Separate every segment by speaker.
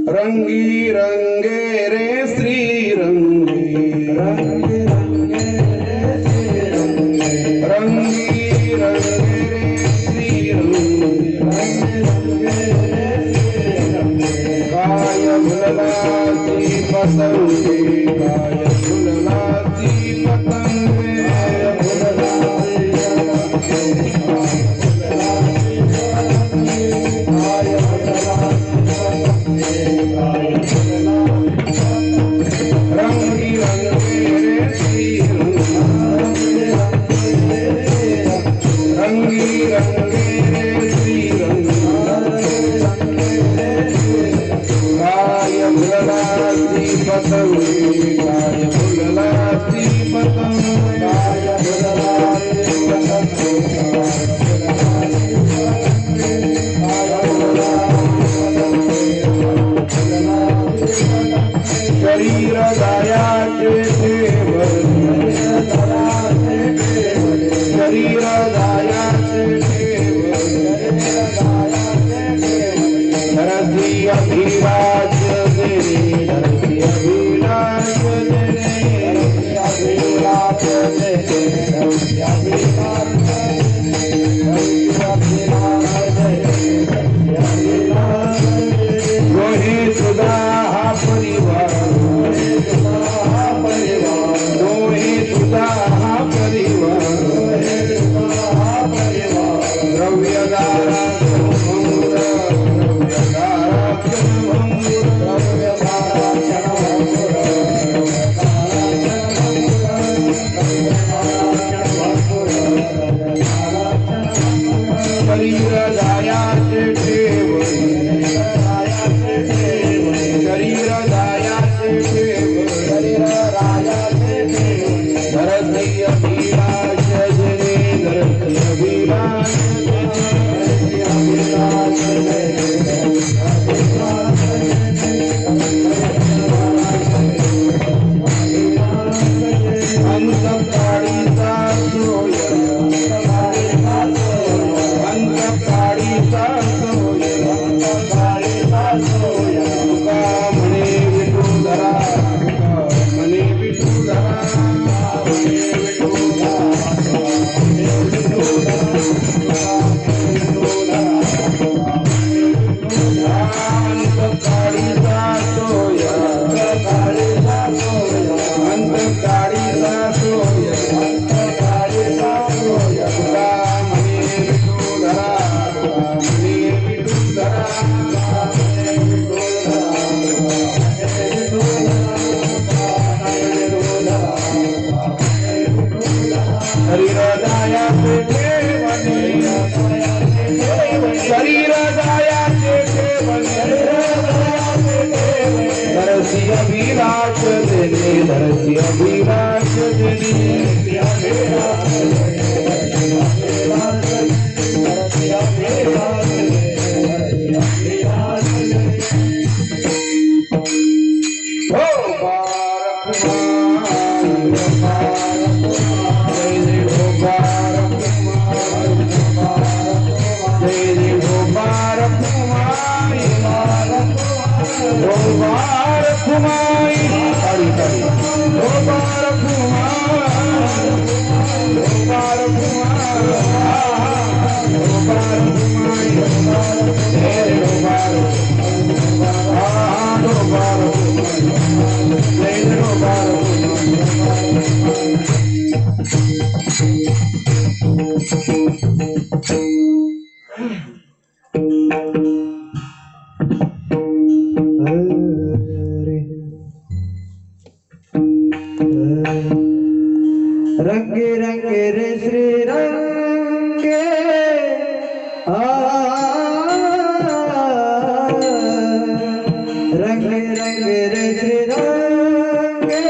Speaker 1: रंगी रंगे रे श्री रंगी, रंगी रंगे रे श्री रंगी, रंगी रंगे रे श्री रंगी, रंगी रंगे रे श्री रंगी। काय भुललाची पतंगे, काय भुललाची पतंगे, काय भुललाची रंगी रंगे रे श्री रंगी, रंगी रंगे रे श्री रंगी। काय भुललाची पतंगे, काय भुललाची पतंगे, काय भुललाची पतंगे। शरीर दयाचे देवर, शरीर दयाचे धरती अभिलाष देने, धरती अभिलाष देने, अभिलाष देने, रोहित सुधा हा परिवार, रोहित सुधा हा परिवार, द्रव्यदाराचं भंगुर, द्रव्यदाराचं भंगुर, द्रव्यदाराचं भंगुर। शरीर दयाचे ठेवणी, शरीर दयाचे ठेवणी, शरीर दयाचे ठेवणी। धरती अभिलाष देने, धरती अभिलाष देने, अभिलाष अंतकाळीचा सोय, अंतकाळीचा सोय, अंतकाळीचा सोय। तुका म्हणे विठुधरा, तुका म्हणे विठुधरा, म्हणे विठुधरा, म्हणे विठुधरा, अंतकाळीचा सोय, अंतकाळीचा सोय, अंतकाळीचा सोय, अंतकाळीचा सोय। तुका म्हणे विठुधरा, तुका म्हणे विठुधरा, म्हणे विठुधरा, शरीर दयाचे ठेवणी, शरीर दयाचे ठेवणी, धरती अभिलाष देने, धरती अभिलाष देने, हो बारक रंगे रंगे रे श्री रंगे, रंगे रंगे रे श्री रंगे, रंगे रंगे रे श्री रंगे।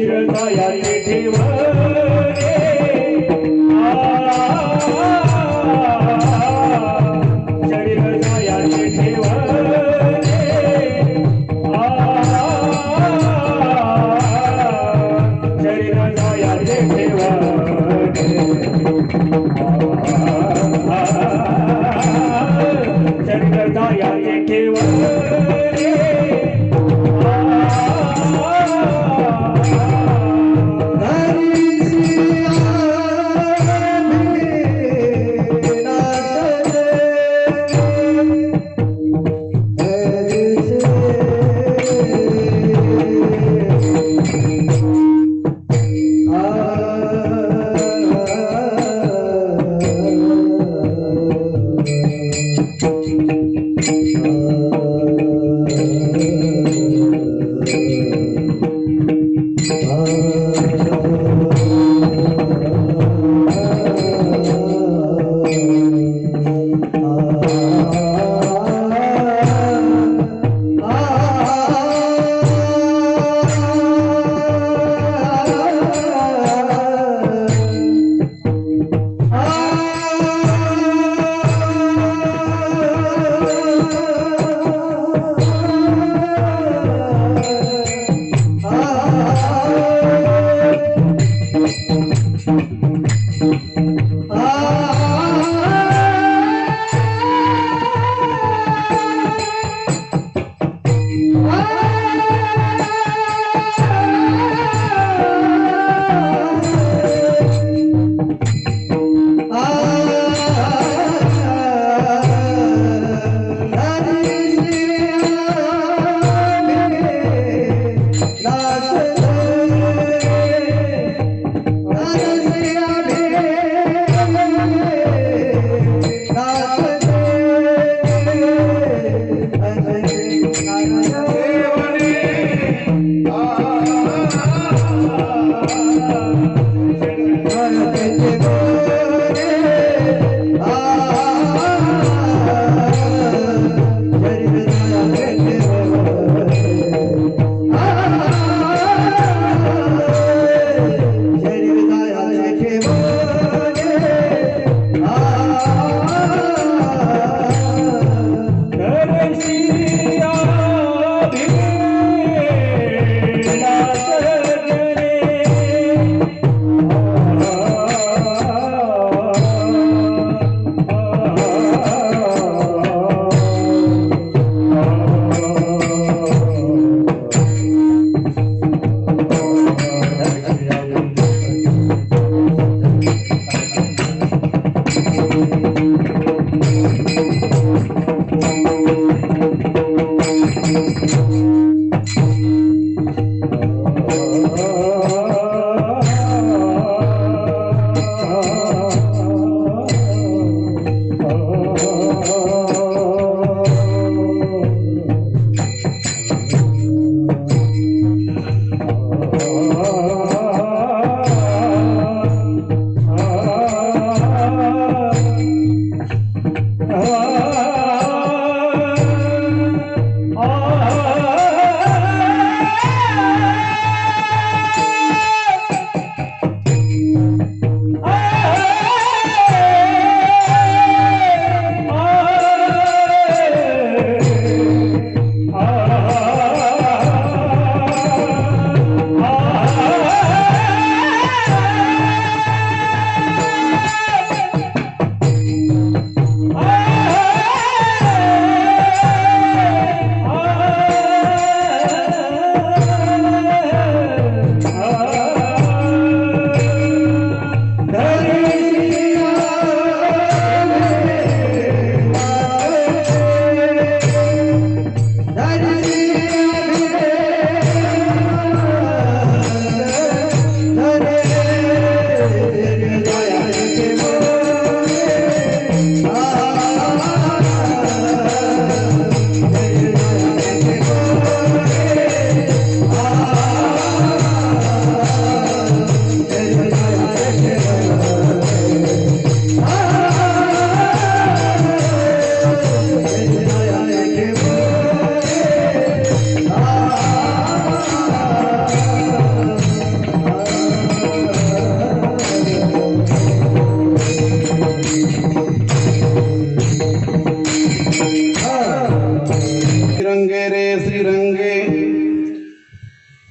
Speaker 2: जायाचे ठेव रे शरीर जायाचे ठेव रे शरीर जायाचे ठेव शरीर जायाचे ठेव
Speaker 1: हरी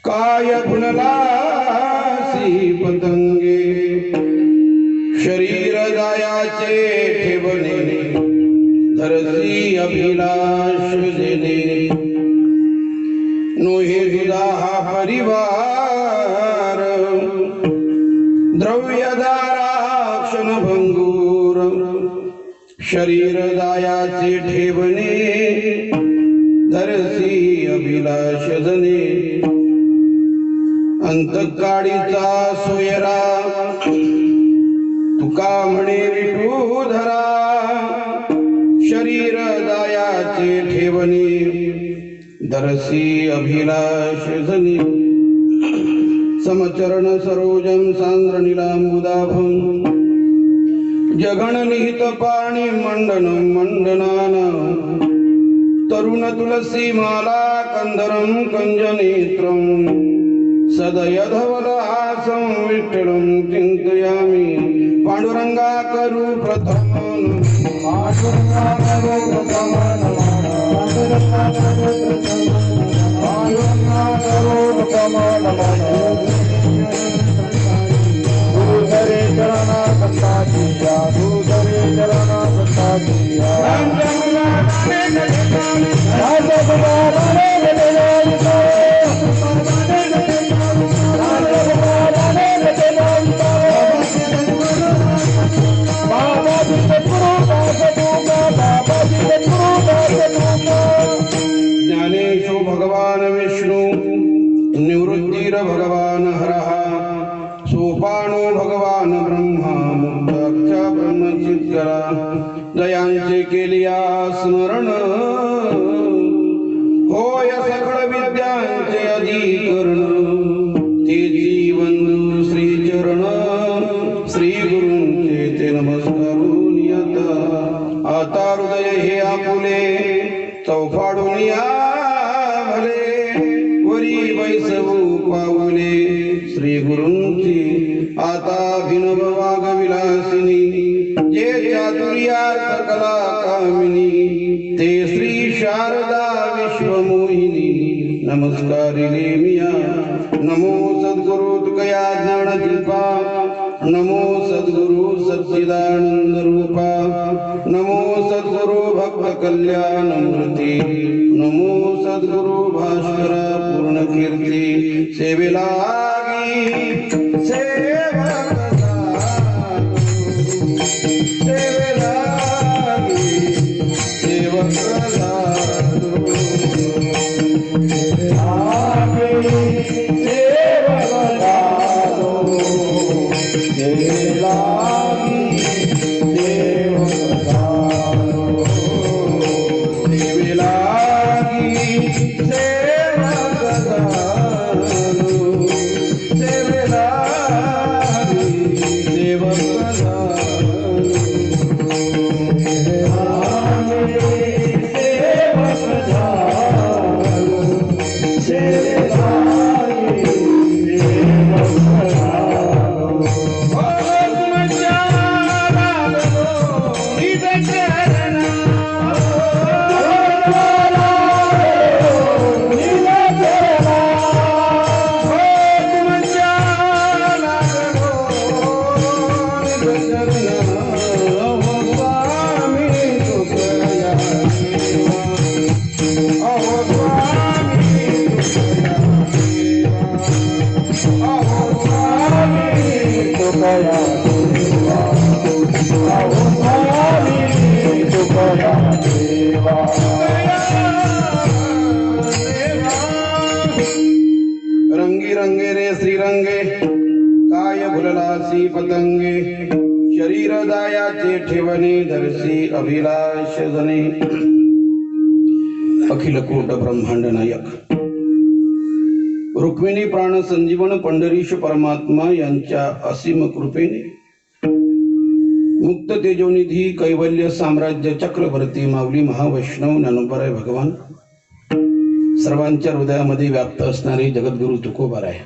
Speaker 1: काय फुललासी पतंगे शरीर दायाचे ठेवणे धरसी अभिलाष देणे नोहे सुधा हा परिवार द्रव्यधारा क्षणभंगूर शरीर दायाचे ठेवणे धरसी अभिलाष जने अंतकाळीचा सोयरा तुका म्हणे विठूधरा शरीर दायाचे ठेवणे धरसी अभिलाष जने समचरण सरोजम सांद्र नीलांबुदाभं जगण निहित पाणी मंडन मंडनान तरुण तुलसी माला कंदरम कंजनेत्रम सदयधवलहासं विठ्ठलं चिंतयामि पांडुरंगा करू प्रथम ज्ञानेशो भगवान विष्णु निवृत्तिर भगवान हरः सोपानो भगवान ब्रह्मा मुक्ताख्या ब्रह्मचित्करा दयांचे केलिया स्मरण होय सकळ विद्यांचे अधिकरण तेजी वंदू श्रीचरण श्री गुरूंचे ते नमस्कारून आता आता हृदय हे आपुले चौफाडून या भले वरी बैसवू पाऊले श्री गुरूंची आता भिनव वाग विलासिनी जे चातुर्यार्थ कला कामिनी ते श्री शारदा विश्वमोहिनी नमस्कारिले मिया नमो सद्गुरु तुकया ज्ञान दीपा नमो सद्गुरु सच्चिदानंद रूपा नमो सद्गुरु भक्त कल्याण मूर्ती नमो सद्गुरु भास्करा पूर्ण कीर्ती सेवेलागी सेवेलागी सेवक रंगी रंगे रे श्रीरंगे काय भुललासी पतंगे शरीर दायाचे ठेवणे धरसी अभिलाष जने अखिल कोट ब्रह्मांड नायक रुक्मिणी प्राण संजीवन पंढरीश परमात्मा यांच्या असीम कृपेने मुक्त तेजोनिधी कैवल्य साम्राज्य चक्रवर्ती माऊली महावैष्णव ज्ञानोबराय भगवान सर्वांच्या हृदयामध्ये व्याप्त असणारे जगद्गुरु तुकोबाराय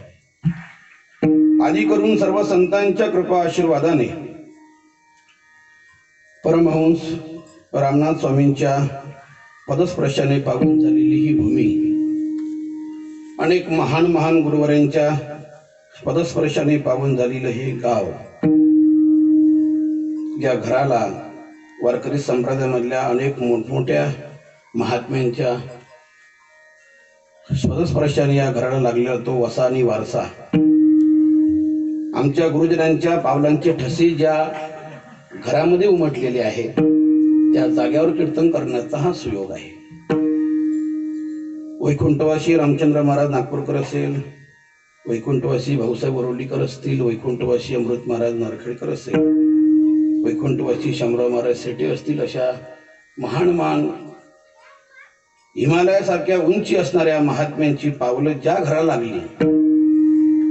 Speaker 1: आदी करून सर्व संतांच्या कृपा आशीर्वादाने परमहंस रामनाथ स्वामींच्या पदस्पर्शाने पावन झालेली ही भूमी अनेक महान महान गुरुवरांच्या पदस्पर्शाने पावन झालेलं हे गाव, या घराला वारकरी संप्रदायामधल्या अनेक मोठमोठ्या महात्म्यांच्या पदस्पर्शाने या घराला लागलेला तो वसा आणि वारसा, आमच्या गुरुजनांच्या पावलांचे ठसे ज्या घरामध्ये उमटलेले आहे त्या जाग्यावर कीर्तन करण्याचा हा सुयोग आहे. वैकुंठवासी रामचंद्र महाराज नागपूरकर असेल, वैकुंठवासी भाऊसाहेब वरोलीकर असतील, वैकुंठवासी अमृत महाराज नारखेडकर असेल, वैकुंठवासी शामराव महाराज सेटे असतील, अशा महान महान हिमालयासारख्या उंची असणाऱ्या महात्म्यांची पावलं ज्या घराला लागली,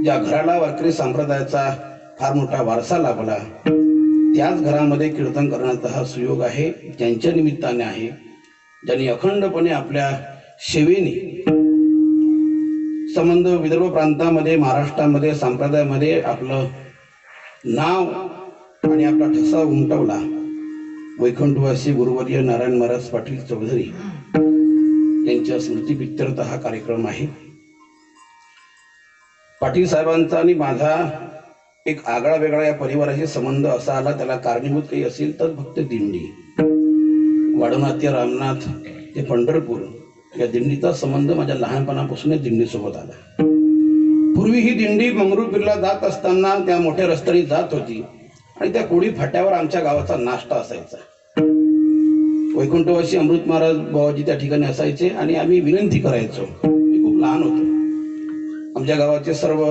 Speaker 1: ज्या घराला वारकरी संप्रदायाचा फार मोठा वारसा लाभला, त्याच घरामध्ये कीर्तन करण्याचा हा सुयोग आहे. ज्यांच्या निमित्ताने आहे, ज्यांनी अखंडपणे आपल्या सेवेने संबंध विदर्भ प्रांतामध्ये, महाराष्ट्रामध्ये, संप्रदायामध्ये आपलं नाव आणि आपला ठसा उमटवला. वैकुंठवासी गुरुवर्य नारायण महाराज पाटील चौधरी यांच्या स्मृतीप्रित्यर्थ हा कार्यक्रम आहे. पाटील साहेबांचा आणि माझा एक आगळा वेगळा या परिवाराशी संबंध असा आला, त्याला कारणीभूत काही असेल तर फक्त दिंडी. वाडोनाथ ते रामनाथ ते पंढरपूर या दिंडीचा संबंध माझ्या लहानपणापासूनच दिंडीसोबत आला. पूर्वी ही दिंडी मंगरुळपीरला जात असताना त्या मोठ्या रस्त्याने जात होती आणि त्या कोळी फाट्यावर आमच्या गावाचा नाश्ता असायचा. वैकुंठवासी अमृत महाराज बाबाजी त्या ठिकाणी असायचे आणि आम्ही विनंती करायचो. मी खूप लहान होतो. आमच्या गावाचे सर्व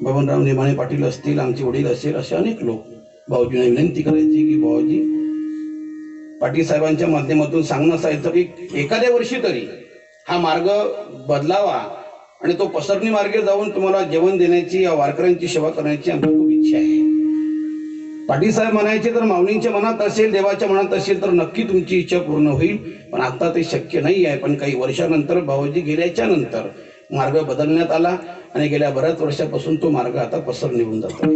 Speaker 1: बबनराव नेमाणे पाटील असतील, आमचे वडील असेल, असे अनेक लोक भाऊजींना विनंती करायची की भाऊजी, पाटील साहेबांच्या माध्यमातून सांगणं असायचं की एखाद्या वर्षी तरी हा मार्ग बदलावा आणि तो पसरणी मार्गे जाऊन तुम्हाला जेवण देण्याची या वारकऱ्यांची सेवा करण्याची आमची खूप इच्छा आहे. पाटील साहेब म्हणायचे तर माऊलींच्या मनात असेल, देवाच्या मनात असेल तर नक्की तुमची इच्छा पूर्ण होईल, पण आता ते शक्य नाही आहे. पण काही वर्षानंतर भाऊजी गेल्याच्या नंतर मार्ग बदलण्यात आला आणि गेल्या बऱ्याच वर्षापासून तो मार्ग आता पसर निघून जातो.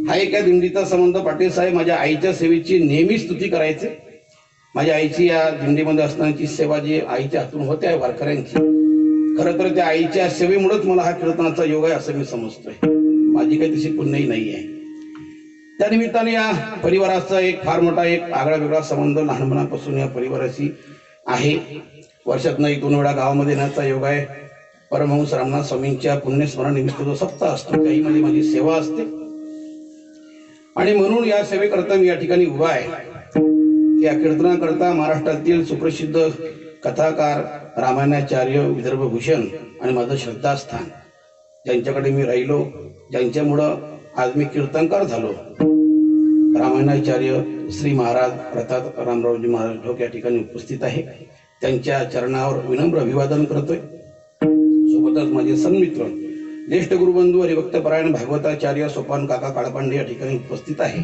Speaker 1: हा एक या दिंडीचा संबंध. पाटील साहेब माझ्या आईच्या सेवेची नेहमी स्तुती करायचे. माझ्या आईची या दिंडीमध्ये असण्याची सेवा जी आईच्या हातून होते आहे वारकऱ्यांची, खरं तर त्या आईच्या सेवेमुळेच मला हा कीर्तनाचा योग आहे असं मी समजतोय. माझी काही तशी पुण्याही नाही आहे. त्या निमित्ताने या परिवाराचा एक फार मोठा एक आगळा वेगळा संबंध लहानपणापासून या परिवाराशी आहे. वर्षातून 1-2 वेळा गावामध्ये येण्याचा योग आहे. परमहंस रामनाथ स्वामींच्या पुण्यस्मरण निमित्त जो सप्ताह असतो त्याही मध्ये माझी सेवा असते आणि म्हणून या सेवेकरता मी या ठिकाणी उभा आहे. या कीर्तनाकरता महाराष्ट्रातील सुप्रसिद्ध कथाकार रामायणाचार्य विदर्भभूषण आणि माझं श्रद्धास्थान, ज्यांच्याकडे मी राहिलो, ज्यांच्यामुळं आज मी कीर्तनकार झालो, रामायणाचार्य श्री महाराज अर्थात रामरावजी महाराज ढोक या ठिकाणी उपस्थित आहे. त्यांच्या चरणावर विनम्र अभिवादन करतोय. सोबतच माझे सन्मित्र ज्येष्ठ गुरुबंधू हरिभक्तपरायण भागवताचार्य सोपान काका काळपांडे या ठिकाणी उपस्थित आहे.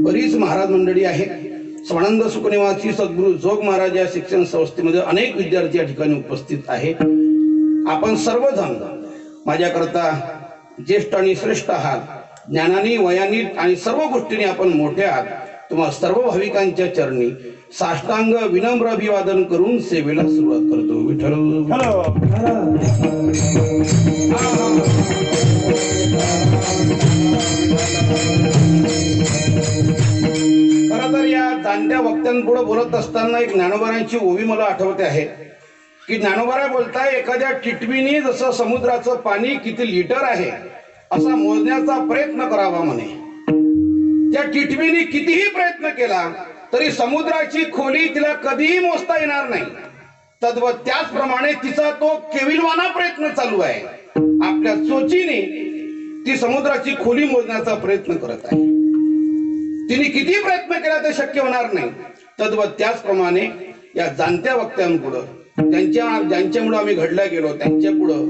Speaker 1: बरीच महाराज मंडळी आहे. स्वानंद सुखनिवासी सद्गुरू जोग महाराज या शिक्षण संस्थेमध्ये अनेक विद्यार्थी या ठिकाणी उपस्थित आहे. आपण सर्वजण माझ्याकरता ज्येष्ठ आणि श्रेष्ठ आहात. ज्ञानाने, वयाने आणि सर्व गोष्टीने आपण मोठे आहात. तुम्हा सर्व भाविकांच्या चरणी साष्टांग विनम्र अभिवादन करून सेवेला सुरुवात करतो. विठ्ठल. खरं तर या जाणत्या वक्त्यांपुढे बोलत असताना एक ज्ञानोबारांची ओवी मला आठवते आहे की ज्ञानोबारा बोलताय, एखाद्या टिटवीने जसं समुद्राचं पाणी किती लिटर आहे असा मोजण्याचा प्रयत्न करावा म्हणे. त्या टिटवीने कितीही प्रयत्न केला तरी समुद्राची खोली तिला कधीही मोजता येणार नाही. तद्वत त्याचप्रमाणे तिचा तो केविलवाना प्रयत्न चालू आहे. आपल्या चोचीने ती समुद्राची खोली मोजण्याचा प्रयत्न करत आहे. तिने किती प्रयत्न केला ते शक्य होणार नाही. तद्वत त्याचप्रमाणे या जाणत्या वक्त्यांपुढं ज्यांच्यामुळे आम्ही घडल्या गेलो त्यांच्यापुढं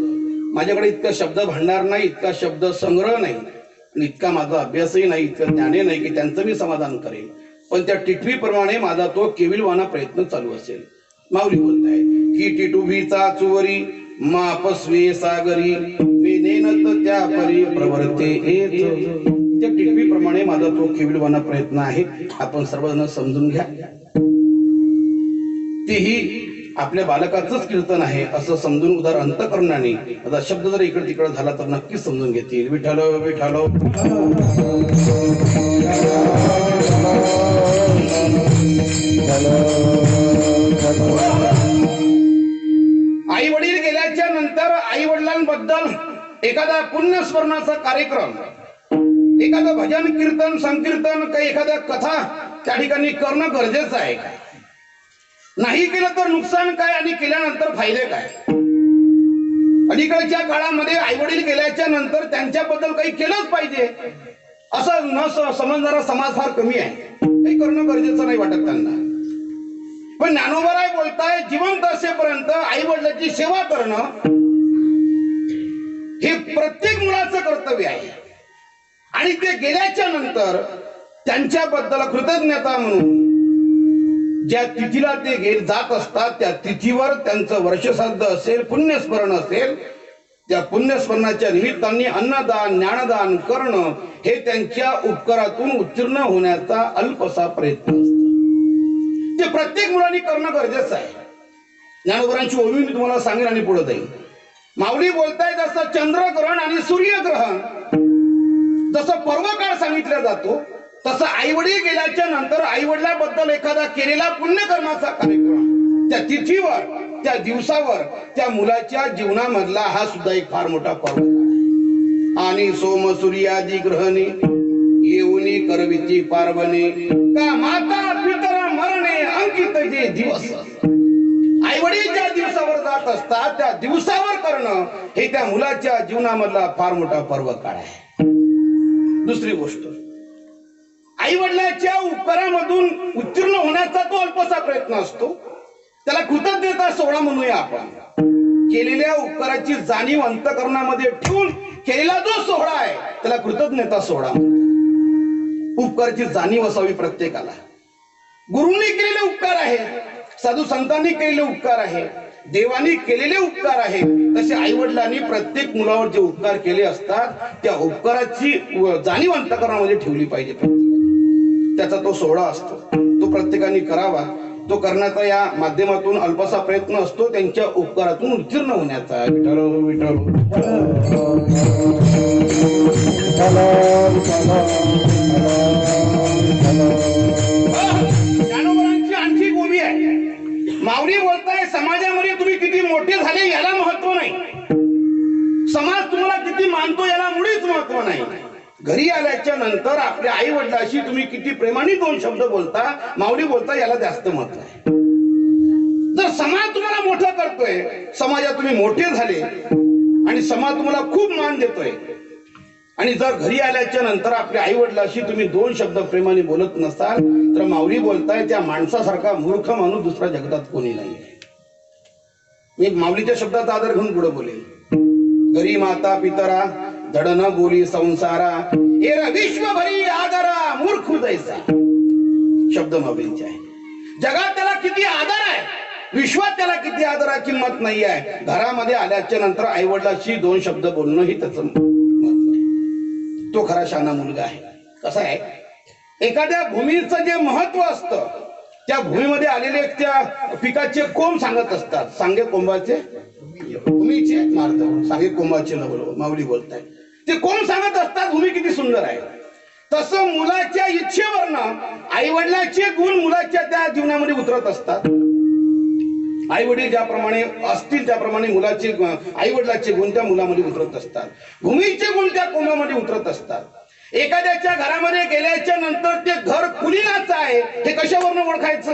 Speaker 1: माझ्याकडे इतका शब्द भांडार नाही, इतका शब्द संग्रह नाही आणि इतका माझा अभ्यासही नाही, इतकं ज्ञानही नाही की त्यांचं मी समाधान करेल. पण त्या टिटवीप्रमाणे माझा तो केविलवाना प्रयत्न चालू असेल. माऊली बोलताय की टिटुभीचा चुवरी मापस्वे सागरी मेनेनत त्या परी प्रवर्ते येत. त्या टिटवीप्रमाणे माझा तो केविलवाना प्रयत्न आहे. आपण सर्वजण समजून घ्या. तेही आपल्या बालकाचंच कीर्तन आहे असं समजून उदार अंतकरणाने आता शब्द जर इकडे तिकडे झाला तर नक्कीच समजून घेतील. विठ्ठल विठ्ठल. आई वडील गेल्याच्या नंतर आई वडिलांबद्दल एखादा पुण्यस्मरणाचा कार्यक्रम, एखादं भजन कीर्तन संकीर्तन काही एखाद्या कथा त्या ठिकाणी करणं गरजेचं आहे का? नाही केलं तर नुकसान काय आणि केल्यानंतर फायदे काय? अलीकडच्या काळामध्ये आई वडील गेल्याच्या नंतर त्यांच्याबद्दल काही केलंच पाहिजे असं न समजणारा समाज फार कमी आहे. काही करणं गरजेचं नाही वाटत त्यांना. पण ज्ञानोबाराय बोलताय जिवंत असेपर्यंत आई वडिलांची सेवा करणं हे प्रत्येक मुलाचं कर्तव्य आहे. आणि ते गेल्याच्या नंतर त्यांच्याबद्दल कृतज्ञता म्हणून ज्या तिथीला ते जात असतात त्या तिथीवर त्यांचं वर्षश्राद्ध असेल, पुण्यस्मरण असेल, त्या पुण्यस्मरणाच्या निमित्ताने अन्नदान ज्ञानदान करणं हे त्यांच्या उपकारातून उत्तीर्ण होण्याचा अल्पसा प्रयत्न असतो. ते प्रत्येक मुलांनी करणं गरजेचं आहे. ज्ञानोबरांची ओवी मी तुम्हाला सांगेन आणि पुढे जाईल. माऊली बोलताय जसं चंद्रग्रहण आणि सूर्यग्रहण जसं पर्वकाळ सांगितला जातो तसं आई वडील गेल्याच्या नंतर आई वडिलांबद्दल एखादा केलेला पुण्यकर्माचा कार्यक्रम त्या तिथीवर त्या दिवसावर त्या मुलाच्या जीवनामधला हा सुद्धा एक फार मोठा पर्व आहे. आणि सोम सूर्यादी ग्रहणे येऊनी करविती पार्वणे का माता पितर मरणे अंकित जे दिवस. आई वडील ज्या दिवसावर जात असतात त्या दिवसावर करणं हे त्या मुलाच्या जीवनामधला फार मोठा पर्व काळ आहे. दुसरी गोष्ट, आई वडिलांच्या उपकारामधून उत्तीर्ण होण्याचा तो अल्पसा प्रयत्न असतो. त्याला कृतज्ञता सोहळा म्हणूया आपण. केलेल्या उपकाराची जाणीव अंतकरणामध्ये ठेवून केलेला जो सोहळा आहे त्याला कृतज्ञता सोहळा. उपकाराची जाणीव असावी प्रत्येकाला. गुरुंनी केलेले उपकार आहे, साधू संतांनी केलेले उपकार आहे, देवानी केलेले उपकार आहे, तसे आई वडिलांनी प्रत्येक मुलावर जे उपकार केले असतात त्या उपकाराची जाणीव अंतकरणामध्ये ठेवली पाहिजे. त्याचा तो सोहळा असतो, तो प्रत्येकाने करावा. तो करण्याचा या माध्यमातून अल्पसा प्रयत्न असतो त्यांच्या उपकारातून उत्तीर्ण होण्याचा. विठ्ठल विठ्ठल. ज्ञानोबरांची आणखी गोबी आहे. माऊली बोलताय समाजामध्ये तुम्ही किती मोठे झाले याला महत्व नाही, समाज तुम्हाला किती मानतो याला मुळीच महत्व नाही. घरी आल्याच्या नंतर आपल्या आई वडिलांशी तुम्ही किती प्रेमाने दोन शब्द बोलता, माऊली बोलता याला जास्त महत्व आहे. जर समाज तुम्हाला मोठं करतोय, समाजात तुम्ही मोठे झाले आणि समाज तुम्हाला खूप मान देतोय आणि जर घरी आल्याच्या नंतर आपल्या आई वडिलांशी तुम्ही दोन शब्द प्रेमाने बोलत नसाल तर माऊली बोलताय त्या माणसासारखा मूर्ख माणूस दुसऱ्या जगतात कोणी नाही. मी माऊलीच्या शब्दाचा आदर घेऊन पुढे बोलेल. घरी माता पितरा धड न बोली संसारा एरा विश्वभरी आदरा मूर्ख जैसा. शब्द माऊलींचे आहे. जगात त्याला किती आदर आहे, विश्वात त्याला किती आदरा किंमत नाही आहे. घरामध्ये आल्याच्या नंतर आई वडिलांशी दोन शब्द बोलणं ही त्याचं महत्व आहे. तो खरा शहाणा मुलगा आहे. कसा आहे, एखाद्या भूमीचं जे महत्व असतं त्या भूमीमध्ये आलेले त्या पिकाचे कोंब सांगत असतात. सांगे कोंबाचे भूमीचे मार्ग सांगे कोंबाचे न माऊली बोलताय. ते कोंब सांगत असतात भूमी किती सुंदर आहे. तसं मुलाच्या इच्छेवरनं आई वडिलांचे गुण मुलाच्या त्या जीवनामध्ये उतरत असतात. आई वडील ज्याप्रमाणे असतील त्याप्रमाणे मुलाचे आई वडिलांचे गुण त्या मुलामध्ये उतरत असतात. भूमीचे गुण त्या कोंबामध्ये उतरत असतात. एखाद्याच्या घरामध्ये गेल्याच्या नंतर ते घर कुलीनाचं आहे हे कशावरनं ओळखायचं,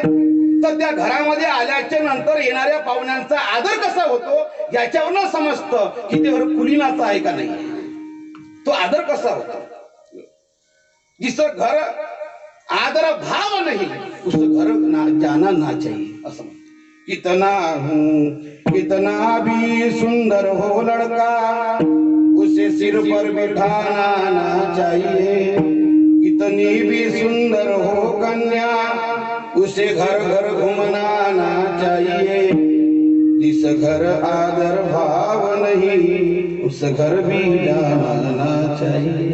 Speaker 1: तर त्या घरामध्ये आल्याच्या नंतर येणाऱ्या पाहुण्यांचा आदर कसा होतो याच्यावरनं समजतं की ते घर कुलीनाचं आहे का नाही. तो आदर कसा होता. जिसं घर आदर भाव नहीं उस घर जाना ना चाहिए असं. कितना भी सुंदर हो लड़का उसे सिर पर बिठाना ना चाहिए. कितनी भी सुंदर हो कन्या उसे घर घर घूमना ना चाहिए. जिस घर आदर भाव नहीं उस घर भी जाना ना चाहिए.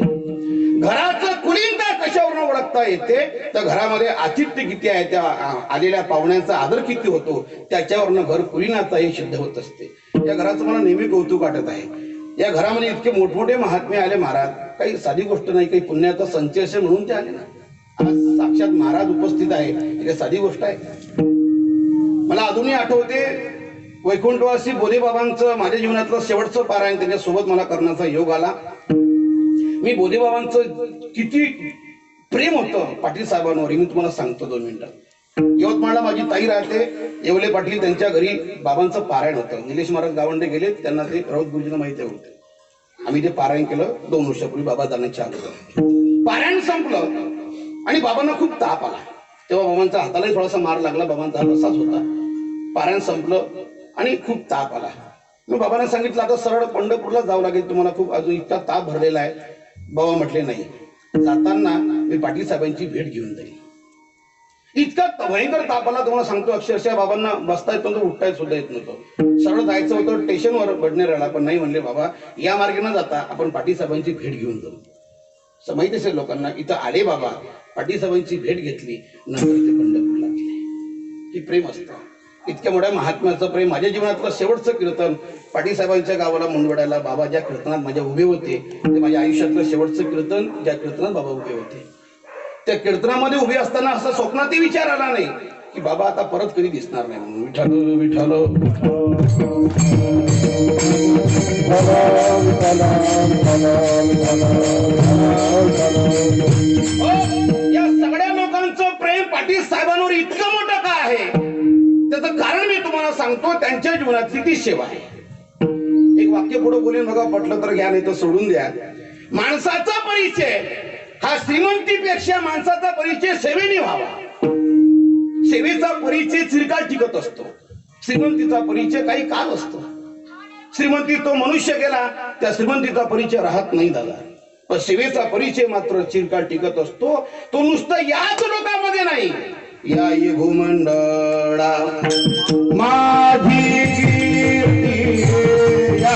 Speaker 1: घराचं कुलीनता कशावरून ओळखता येते तर घरामध्ये आतिथ्य किती आहे, त्या आलेल्या पाहुण्यांचा आदर किती होतो त्याच्यावरनं घर कुलीनाचं हे सिद्ध होत असते. या घराचं मला नेहमी कौतुक वाटत आहे. या घरामध्ये इतके मोठमोठे महात्मे आले महाराज, काही साधी गोष्ट नाही, काही पुण्याचा संचय असे म्हणून ते आले ना. आज साक्षात महाराज उपस्थित आहे, ही साधी गोष्ट आहे. मला अजूनही आठवते वैकुंठवासी बोधेबाबांचं माझ्या जीवनातलं शेवटचं पारायण त्यांच्यासोबत मला करण्याचा योग आला. मी बोधेबाबांचं किती प्रेम होतं पाटील साहेबांवर मी तुम्हाला सांगतो 2 मिनिटात. यवतमाळला माझी ताई राहते, येवले पाटील, त्यांच्या घरी बाबांचं पारायण होतं. निलेश महाराज गावंडे गेले, त्यांना ते राऊत गुरुजींना माहिती होते. आम्ही ते पारायण केलं 2 वर्षापूर्वी बाबा जाण्याच्या अगोदर. पारायण संपलं आणि बाबांना खूप ताप आला. तेव्हा बाबांचा हातालाही थोडासा मार लागला, बाबांचा हात असाच होता. पारायण संपलं आणि खूप ताप आला. मग बाबांना सांगितलं आता सरळ पंढरपूरला जावं लागेल तुम्हाला, खूप अजून इतका ताप भरलेला आहे. बाबा म्हटले नाही, जाताना मी पाटील साहेबांची भेट घेऊन जाईल. इतका भयंकर ताप आला तुम्हाला सांगतो, अक्षरशः बाबांना बसता येत नव्हतं, उठता सुद्धा येत नव्हतं. सरळ जायचं होतं स्टेशनवर बडनेराला, पण नाही म्हणले बाबा या मार्गे न जाता आपण पाटील साहेबांची भेट घेऊन जाऊ. माहित असेल लोकांना, इथं आले बाबा, पाटील साहेबांची भेट घेतली, नंतर इथे पंढरपूरला गेले. ही प्रेम असतं. इतक्या मोठ्या महात्म्याचं प्रेम. माझ्या जीवनातलं शेवटचं कीर्तन पाटील साहेबांच्या गावाला मुंडवड्याला बाबा ज्या कीर्तनात माझ्या उभे होते, ते माझ्या आयुष्यातलं शेवटचं कीर्तन, ज्या कीर्तनात बाबा उभे होते. त्या कीर्तनामध्ये उभे असताना असं स्वप्नातही विचार आला नाही की बाबा आता परत कधी दिसणार नाही म्हणून. विठ्ठल विठ्ठल या सगळ्या लोकांचं प्रेम पाटील साहेबांवर इतकं मोठं का आहे त्याचं कारण मी तुम्हाला सांगतो, त्यांच्या जीवनातली ती सेवा आहे. एक वाक्य पुढे बोलून बघा, पटलं तर घ्या, नाही तर सोडून द्या. माणसाचा परिचय हा श्रीमंतीपेक्षा माणसाचा परिचय सेवेने व्हावा. सेवेचा परिचय चिरकाल टिकत असतो, श्रीमंतीचा परिचय काही काल असतो. श्रीमंती तो मनुष्य गेला, त्या श्रीमंतीचा परिचय राहत नाही दादा. पण सेवेचा परिचय मात्र चिरकाल टिकत असतो. तो नुसतं याच लोकांमध्ये नाही, या भूमंडळा माझी कीर्ती, या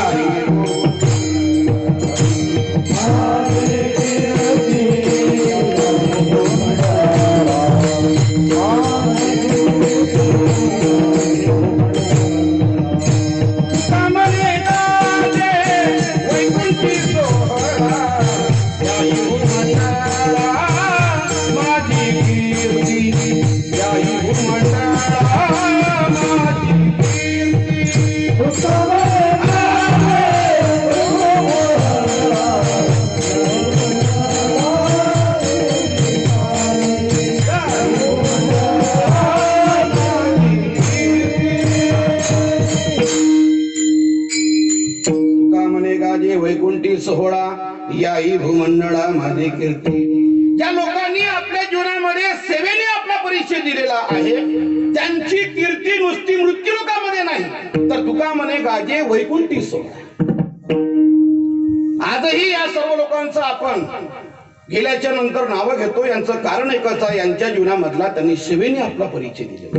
Speaker 1: वैकुंठी सोहळा, याही भूमंडळा माझी कीर्ती. ज्या लोकांनी आपल्या जीवनामध्ये सेवेने आपला परिचय दिलेला आहे, त्यांची कीर्ती नुसती मृत्यू लोकांमध्ये नाही, तर तुका म्हणे गाजे वैकुंठी सोहळा. आजही या सर्व लोकांचं आपण गेल्याच्या नंतर नावं घेतो. यांचं कारण एकच आहे, यांच्या जीवनामधला त्यांनी सेवेने आपला परिचय दिलेला.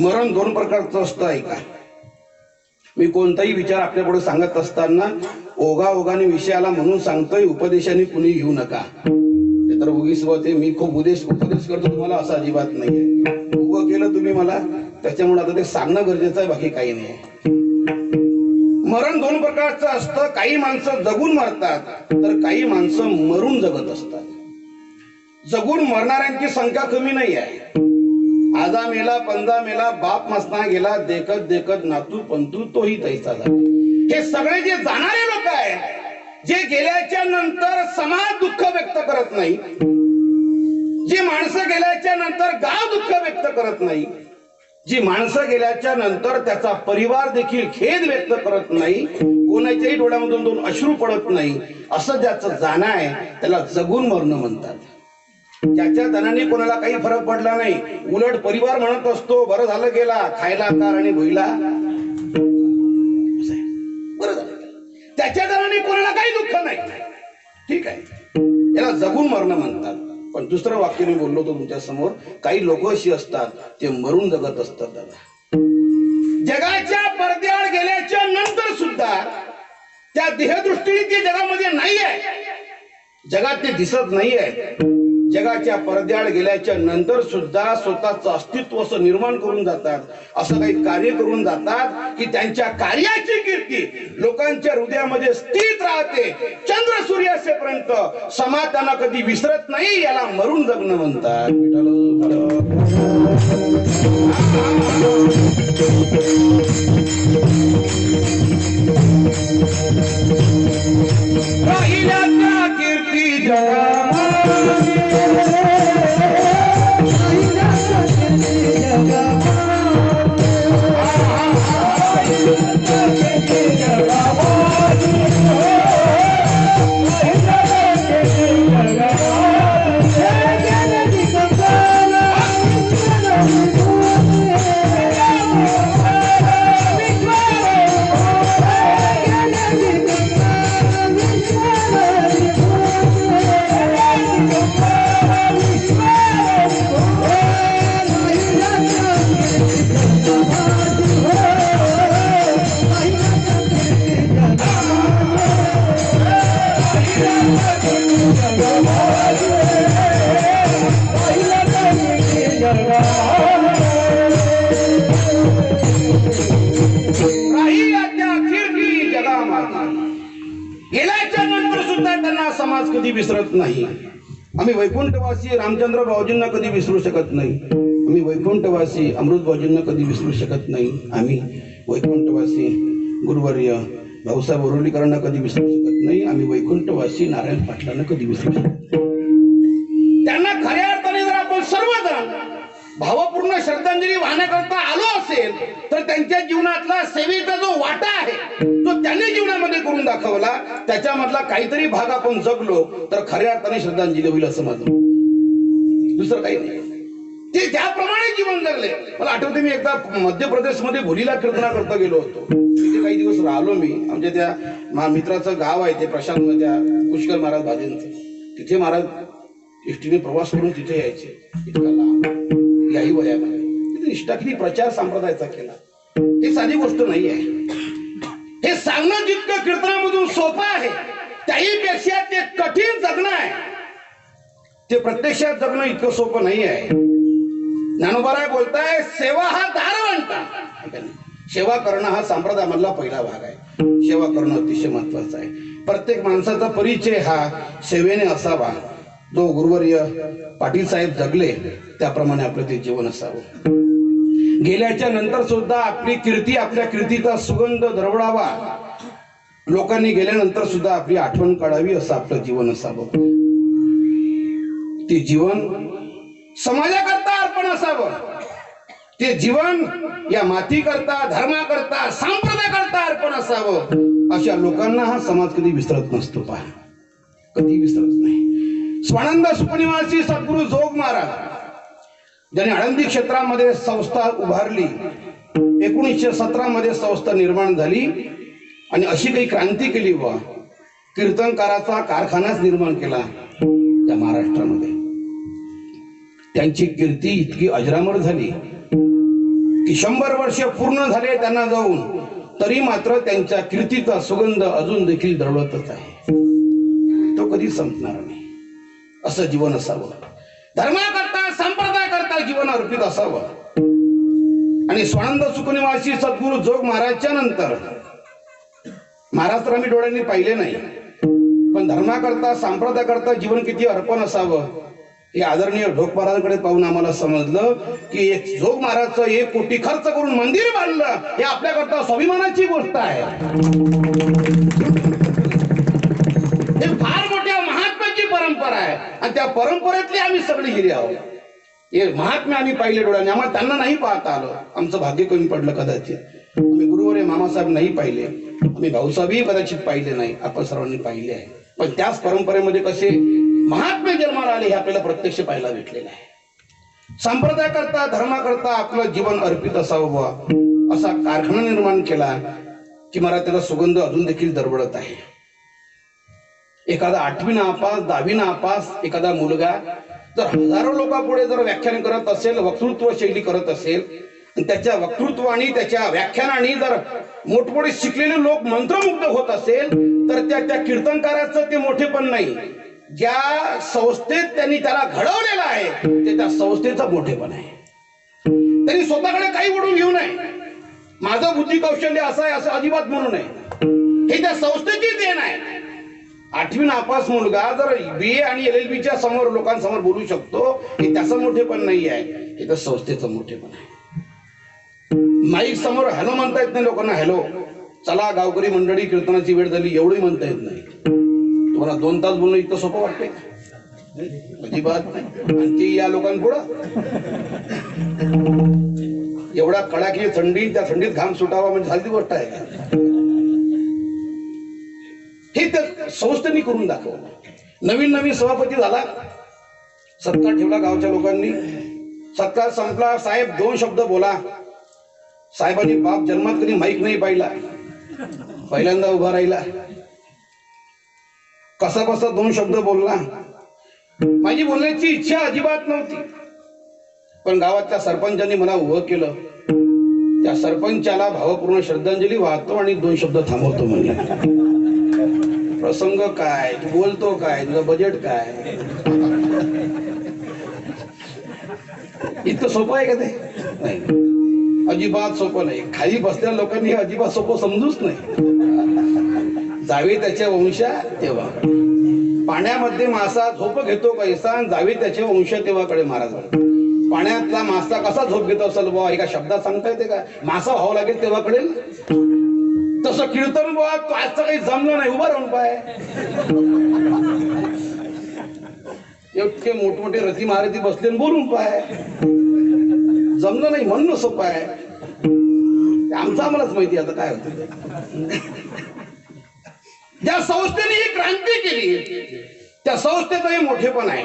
Speaker 1: मरण 2 प्रकारचं असतं ऐका. मी कोणताही विचार आपल्या पुढे सांगत असताना ओघाओघाने विषयाला म्हणून सांगतोय, उपदेशाने कुणी घेऊ नका. ते तर उगीच होते, मी खूप उपदेश करतो तुम्हाला असं अजिबात नाहीये. उभं केलं तुम्ही मला, त्याच्यामुळे आता ते सांगणं गरजेचं आहे, बाकी काही नाही. मरण 2 प्रकारचं असतं. काही माणसं जगून मरतात, तर काही माणसं मरून जगत असतात. जगून मरणाऱ्यांची संख्या कमी नाही आहे. आजा मेला, पंजा मेला, बाप मसना गेला, देखत देखत नातू पंतू तोही तैसा झाला. हे सगळे जे जाणारे लोक आहेत, जे गेल्याच्या नंतर समाज दुःख व्यक्त करत नाही, जी माणसं गेल्याच्या नंतर गाव दुःख व्यक्त करत नाही, जी माणसं गेल्याच्या नंतर त्याचा परिवार देखील खेद व्यक्त करत नाही, कोणाच्याही डोळ्यामधून 2 अश्रू पडत नाही, असं ज्याचं जाणं आहे त्याला जगून मरणं म्हणतात. ज्याच्या धनाने कोणाला काही फरक पडला नाही, उलट परिवार म्हणत असतो बरं झालं गेला, खायला कार आणि भुईला बरं झालं, त्याच्या धनाने कोणाला काही दुःख नाही, ठीक आहे, याला जगून मरणं म्हणतात. पण दुसरं वाक्य मी बोललो होतो तुमच्या समोर, काही लोक अशी असतात ते मरून जगत असतात दादा. जगाच्या पडद्याआड गेल्याच्या नंतर सुद्धा त्या देहदृष्टीने ते जगामध्ये नाही आहे. जगात ते दिसत नाहीये. जगाच्या पडद्याआड गेल्याच्या नंतर सुद्धा स्वतःचं अस्तित्व असं निर्माण करून जातात, असं काही कार्य करून जातात की त्यांच्या कार्याची कीर्ती लोकांच्या हृदयामध्ये स्थित राहते. चंद्र सूर्य असेपर्यंत समाज त्यांना कधी विसरत नाही. याला मरून जगणं म्हणतात. राहिल्या त्या कीर्ती जगामध्ये, गेल्याच्या नंतर सुद्धा त्यांना समाज कधी विसरत नाही. आम्ही वैकुंठवासी रामचंद्र भाऊजींना कधी विसरू शकत नाही. आम्ही वैकुंठवासी अमृत भाऊजींना कधी विसरू शकत नाही. आम्ही वैकुंठवासी गुरुवर्य भाऊसाहेब उरुलीकरांना कधी विसरू शकत नाही. आम्ही वैकुंठवासी नारायण पाटलांना कधी विसरू शकत नाही. त्यांना खऱ्या अर्थाने जर आपण सर्वजण भावपूर्ण श्रद्धांजली वाहण्याकरता आलो असेल तर त्यांच्या जीवनातला सेवेचा जो वाटा आहे तो त्यांनी जीवनामध्ये करून दाखवला. त्याच्यामधला काहीतरी भाग आपण जगलो तर खऱ्या अर्थाने श्रद्धांजली होईल असं माझं. दुसरं काही नाही. ते त्याप्रमाणे जीवन जगले. मला आठवते मी एकदा मध्य प्रदेशमध्ये भोलीला कीर्तना करता गेलो होतो. तिथे काही दिवस राहिलो मी. आमच्या त्या मित्राचं गाव आहे ते प्रशांत, त्या पुष्कर महाराज भाजेंचं. तिथे महाराज एसटीने प्रवास करून तिथे यायचे. इतका लांब याही वयामध्ये तिथे निष्ठा किती प्रचार संप्रदायाचा केला. हे साधी गोष्ट नाही आहे. हे सांगणं जितकं कीर्तनामधून सोपं आहे त्याहीपेक्षा ते कठीण जगणं आहे. ते प्रत्यक्षात जगणं इतकं सोपं नाही आहे. ज्ञानोबाराय बोलताय सेवा हा दारवंटा. सेवा करणं हा संप्रदायामधला पहिला भाग आहे. सेवा करणं अतिशय महत्वाचं आहे. प्रत्येक माणसाचा परिचय हा सेवेने असावा. जो गुरुवर्य पाटील साहेब जगले त्याप्रमाणे आपलं ते जीवन असावं. गेल्याच्या नंतर सुद्धा आपली कीर्ती, आपल्या कीर्तीचा सुगंध दरवळावा. लोकांनी गेल्यानंतर सुद्धा आपली आठवण काढावी असं आपलं जीवन असावं. ते जीवन समाजाकरता अर्पण असावं. ते जीवन या मातीकरता, धर्माकरता, संप्रदायाकरता अर्पण असावं. अशा लोकांना हा समाज कधी विसरत नसतो. पहा, कधी विसरत नाही. स्वानंद सुखनिवासी सद्गुरु जोग महाराज ज्यांनी आळंदी क्षेत्रामध्ये संस्था उभारली. 1917 मध्ये संस्था निर्माण झाली आणि अशी काही क्रांती केली व कीर्तनकाराचा कारखानाच निर्माण केला त्या महाराष्ट्रामध्ये. त्यांची कीर्ती इतकी अजरामर झाली की 100 वर्ष पूर्ण झाले त्यांना जाऊन, तरी मात्र त्यांच्या कीर्तीचा सुगंध अजून देखील दरवळतच आहे. तो कधी संपणार नाही. असं जीवन असावं. धर्माकरता, संप्रदायाकरता जीवन अर्पित असावं. आणि स्वानंद सुखनिवासी सद्गुरु जोग महाराजच्या नंतर महाराज तर आम्ही डोळ्यांनी पाहिले नाही, पण धर्माकरता, संप्रदायाकरता जीवन किती अर्पण असावं हे आदरणीय ढोक महाराजांकडे पाहून आम्हाला समजलं की एक जोग महाराजचं 1 कोटी खर्च करून मंदिर बांधलं हे आपल्याकरता स्वाभिमानाची गोष्ट आहे. हे फार मोठ्या महात्म्याची परंपरा आहे आणि त्या परंपरेतली आम्ही सगळी हिरे आहोत. हे महात्मे आम्ही पाहिले डोळ्याने. आम्हाला त्यांना नाही पाहता आलं. आमचं भाग्य कमी पडलं कदाचित. आम्ही गुरुवर्य मामासाहेब नाही पाहिले, आम्ही भाऊसाहेबही कदाचित पाहिले नाही. आपण सर्वांनी पाहिले आहे. पण त्याच परंपरेमध्ये कसे महात्मे जन्माला आले हे आपल्याला प्रत्यक्ष पाहायला भेटलेलं आहे. संप्रदायाकरता, धर्माकरता आपलं जीवन अर्पित असावं असा कारखाना निर्माण केला की मला त्याचा सुगंध अजून देखील दरवळत आहे. एखादा 8वी नापास, 10वी नापास एखादा मुलगा जर हजारो लोकांपुढे जर व्याख्यान करत असेल, वक्तृत्व शैली करत असेल, त्याच्या वक्तृत्वाने, त्याच्या व्याख्यानाने जर मोठमोठे शिकलेले लोक मंत्रमुग्ध होत असेल तर त्या कीर्तनकाराचं ते मोठेपण नाही, ज्या संस्थेत त्यांनी त्याला घडवलेला आहे ते त्या संस्थेचं मोठेपण आहे. त्यांनी स्वतःकडे काही ओढून घेऊ नये, माझं बुद्धी कौशल्य असं आहे असं अजिबात म्हणू नये. हे त्या संस्थेची देण आहे. 8वी नापास मुलगा जर BA आणि LLB च्या समोर लोकांसमोर बोलू शकतो, हे त्याचं मोठेपण नाही आहे, हे तर संस्थेचं मोठेपण आहे. माईक समोर हॅलो म्हणता येत नाही लोकांना. हॅलो, चला गावकरी मंडळी कीर्तनाची वेळ झाली एवढी म्हणता येत नाही. तुम्हाला 2 तास बोलणं इतकं सोपं वाटतंय? अजिबात नाही. आणि ते या लोकांपुढं एवढा कडाकी थंडी, त्या थंडीत घाम सुटावा म्हणजे साधी गोष्ट आहे का? हे तर संस्थेने करून दाखवलं. नवीन सभापती झाला, सत्कार ठेवला गावच्या लोकांनी. सत्कार संपला, साहेब 2 शब्द बोला. साहेबांनी बाप जन्मात कधी माईक नाही पाहिला, पहिल्यांदा उभा राहिला. कसा 2 शब्द बोलला. माझी बोलण्याची इच्छा अजिबात नव्हती, पण गावातल्या सरपंचांनी मला उभं केलं. त्या सरपंचाला भावपूर्ण श्रद्धांजली वाहतो आणि 2 शब्द थांबवतो म्हणजे. प्रसंग काय, तू बोलतो काय, तुझं बजेट काय, इतकं सोपं आहे का ते? नाही, अजिबात सोपं नाही. खाली बसलेल्या लोकांनी अजिबात सोपं समजूच नाही. जावे त्याच्या वंशा तेव्हा, पाण्यामध्ये मासा झोप घेतो कैसा, जावे त्याच्या वंश तेव्हाकडे महाराज. पाण्यातला मासा कसा झोप घेतो असेल बुवा, एका शब्दात सांगता येते का? मासा व्हावं लागेल तेव्हा कळेल. तसं कीर्तन बुवा तो आजचं काही जमलं नाही, उभा राहून पाय. इतके मोठमोठे रथी महारथी बसले बोलून पाय, जमलं नाही म्हणणं सोपं आहे. आमचं आम्हालाच माहिती आता काय होतं. ज्या संस्थेने ही क्रांती केली त्या संस्थेचं हे मोठेपण आहे.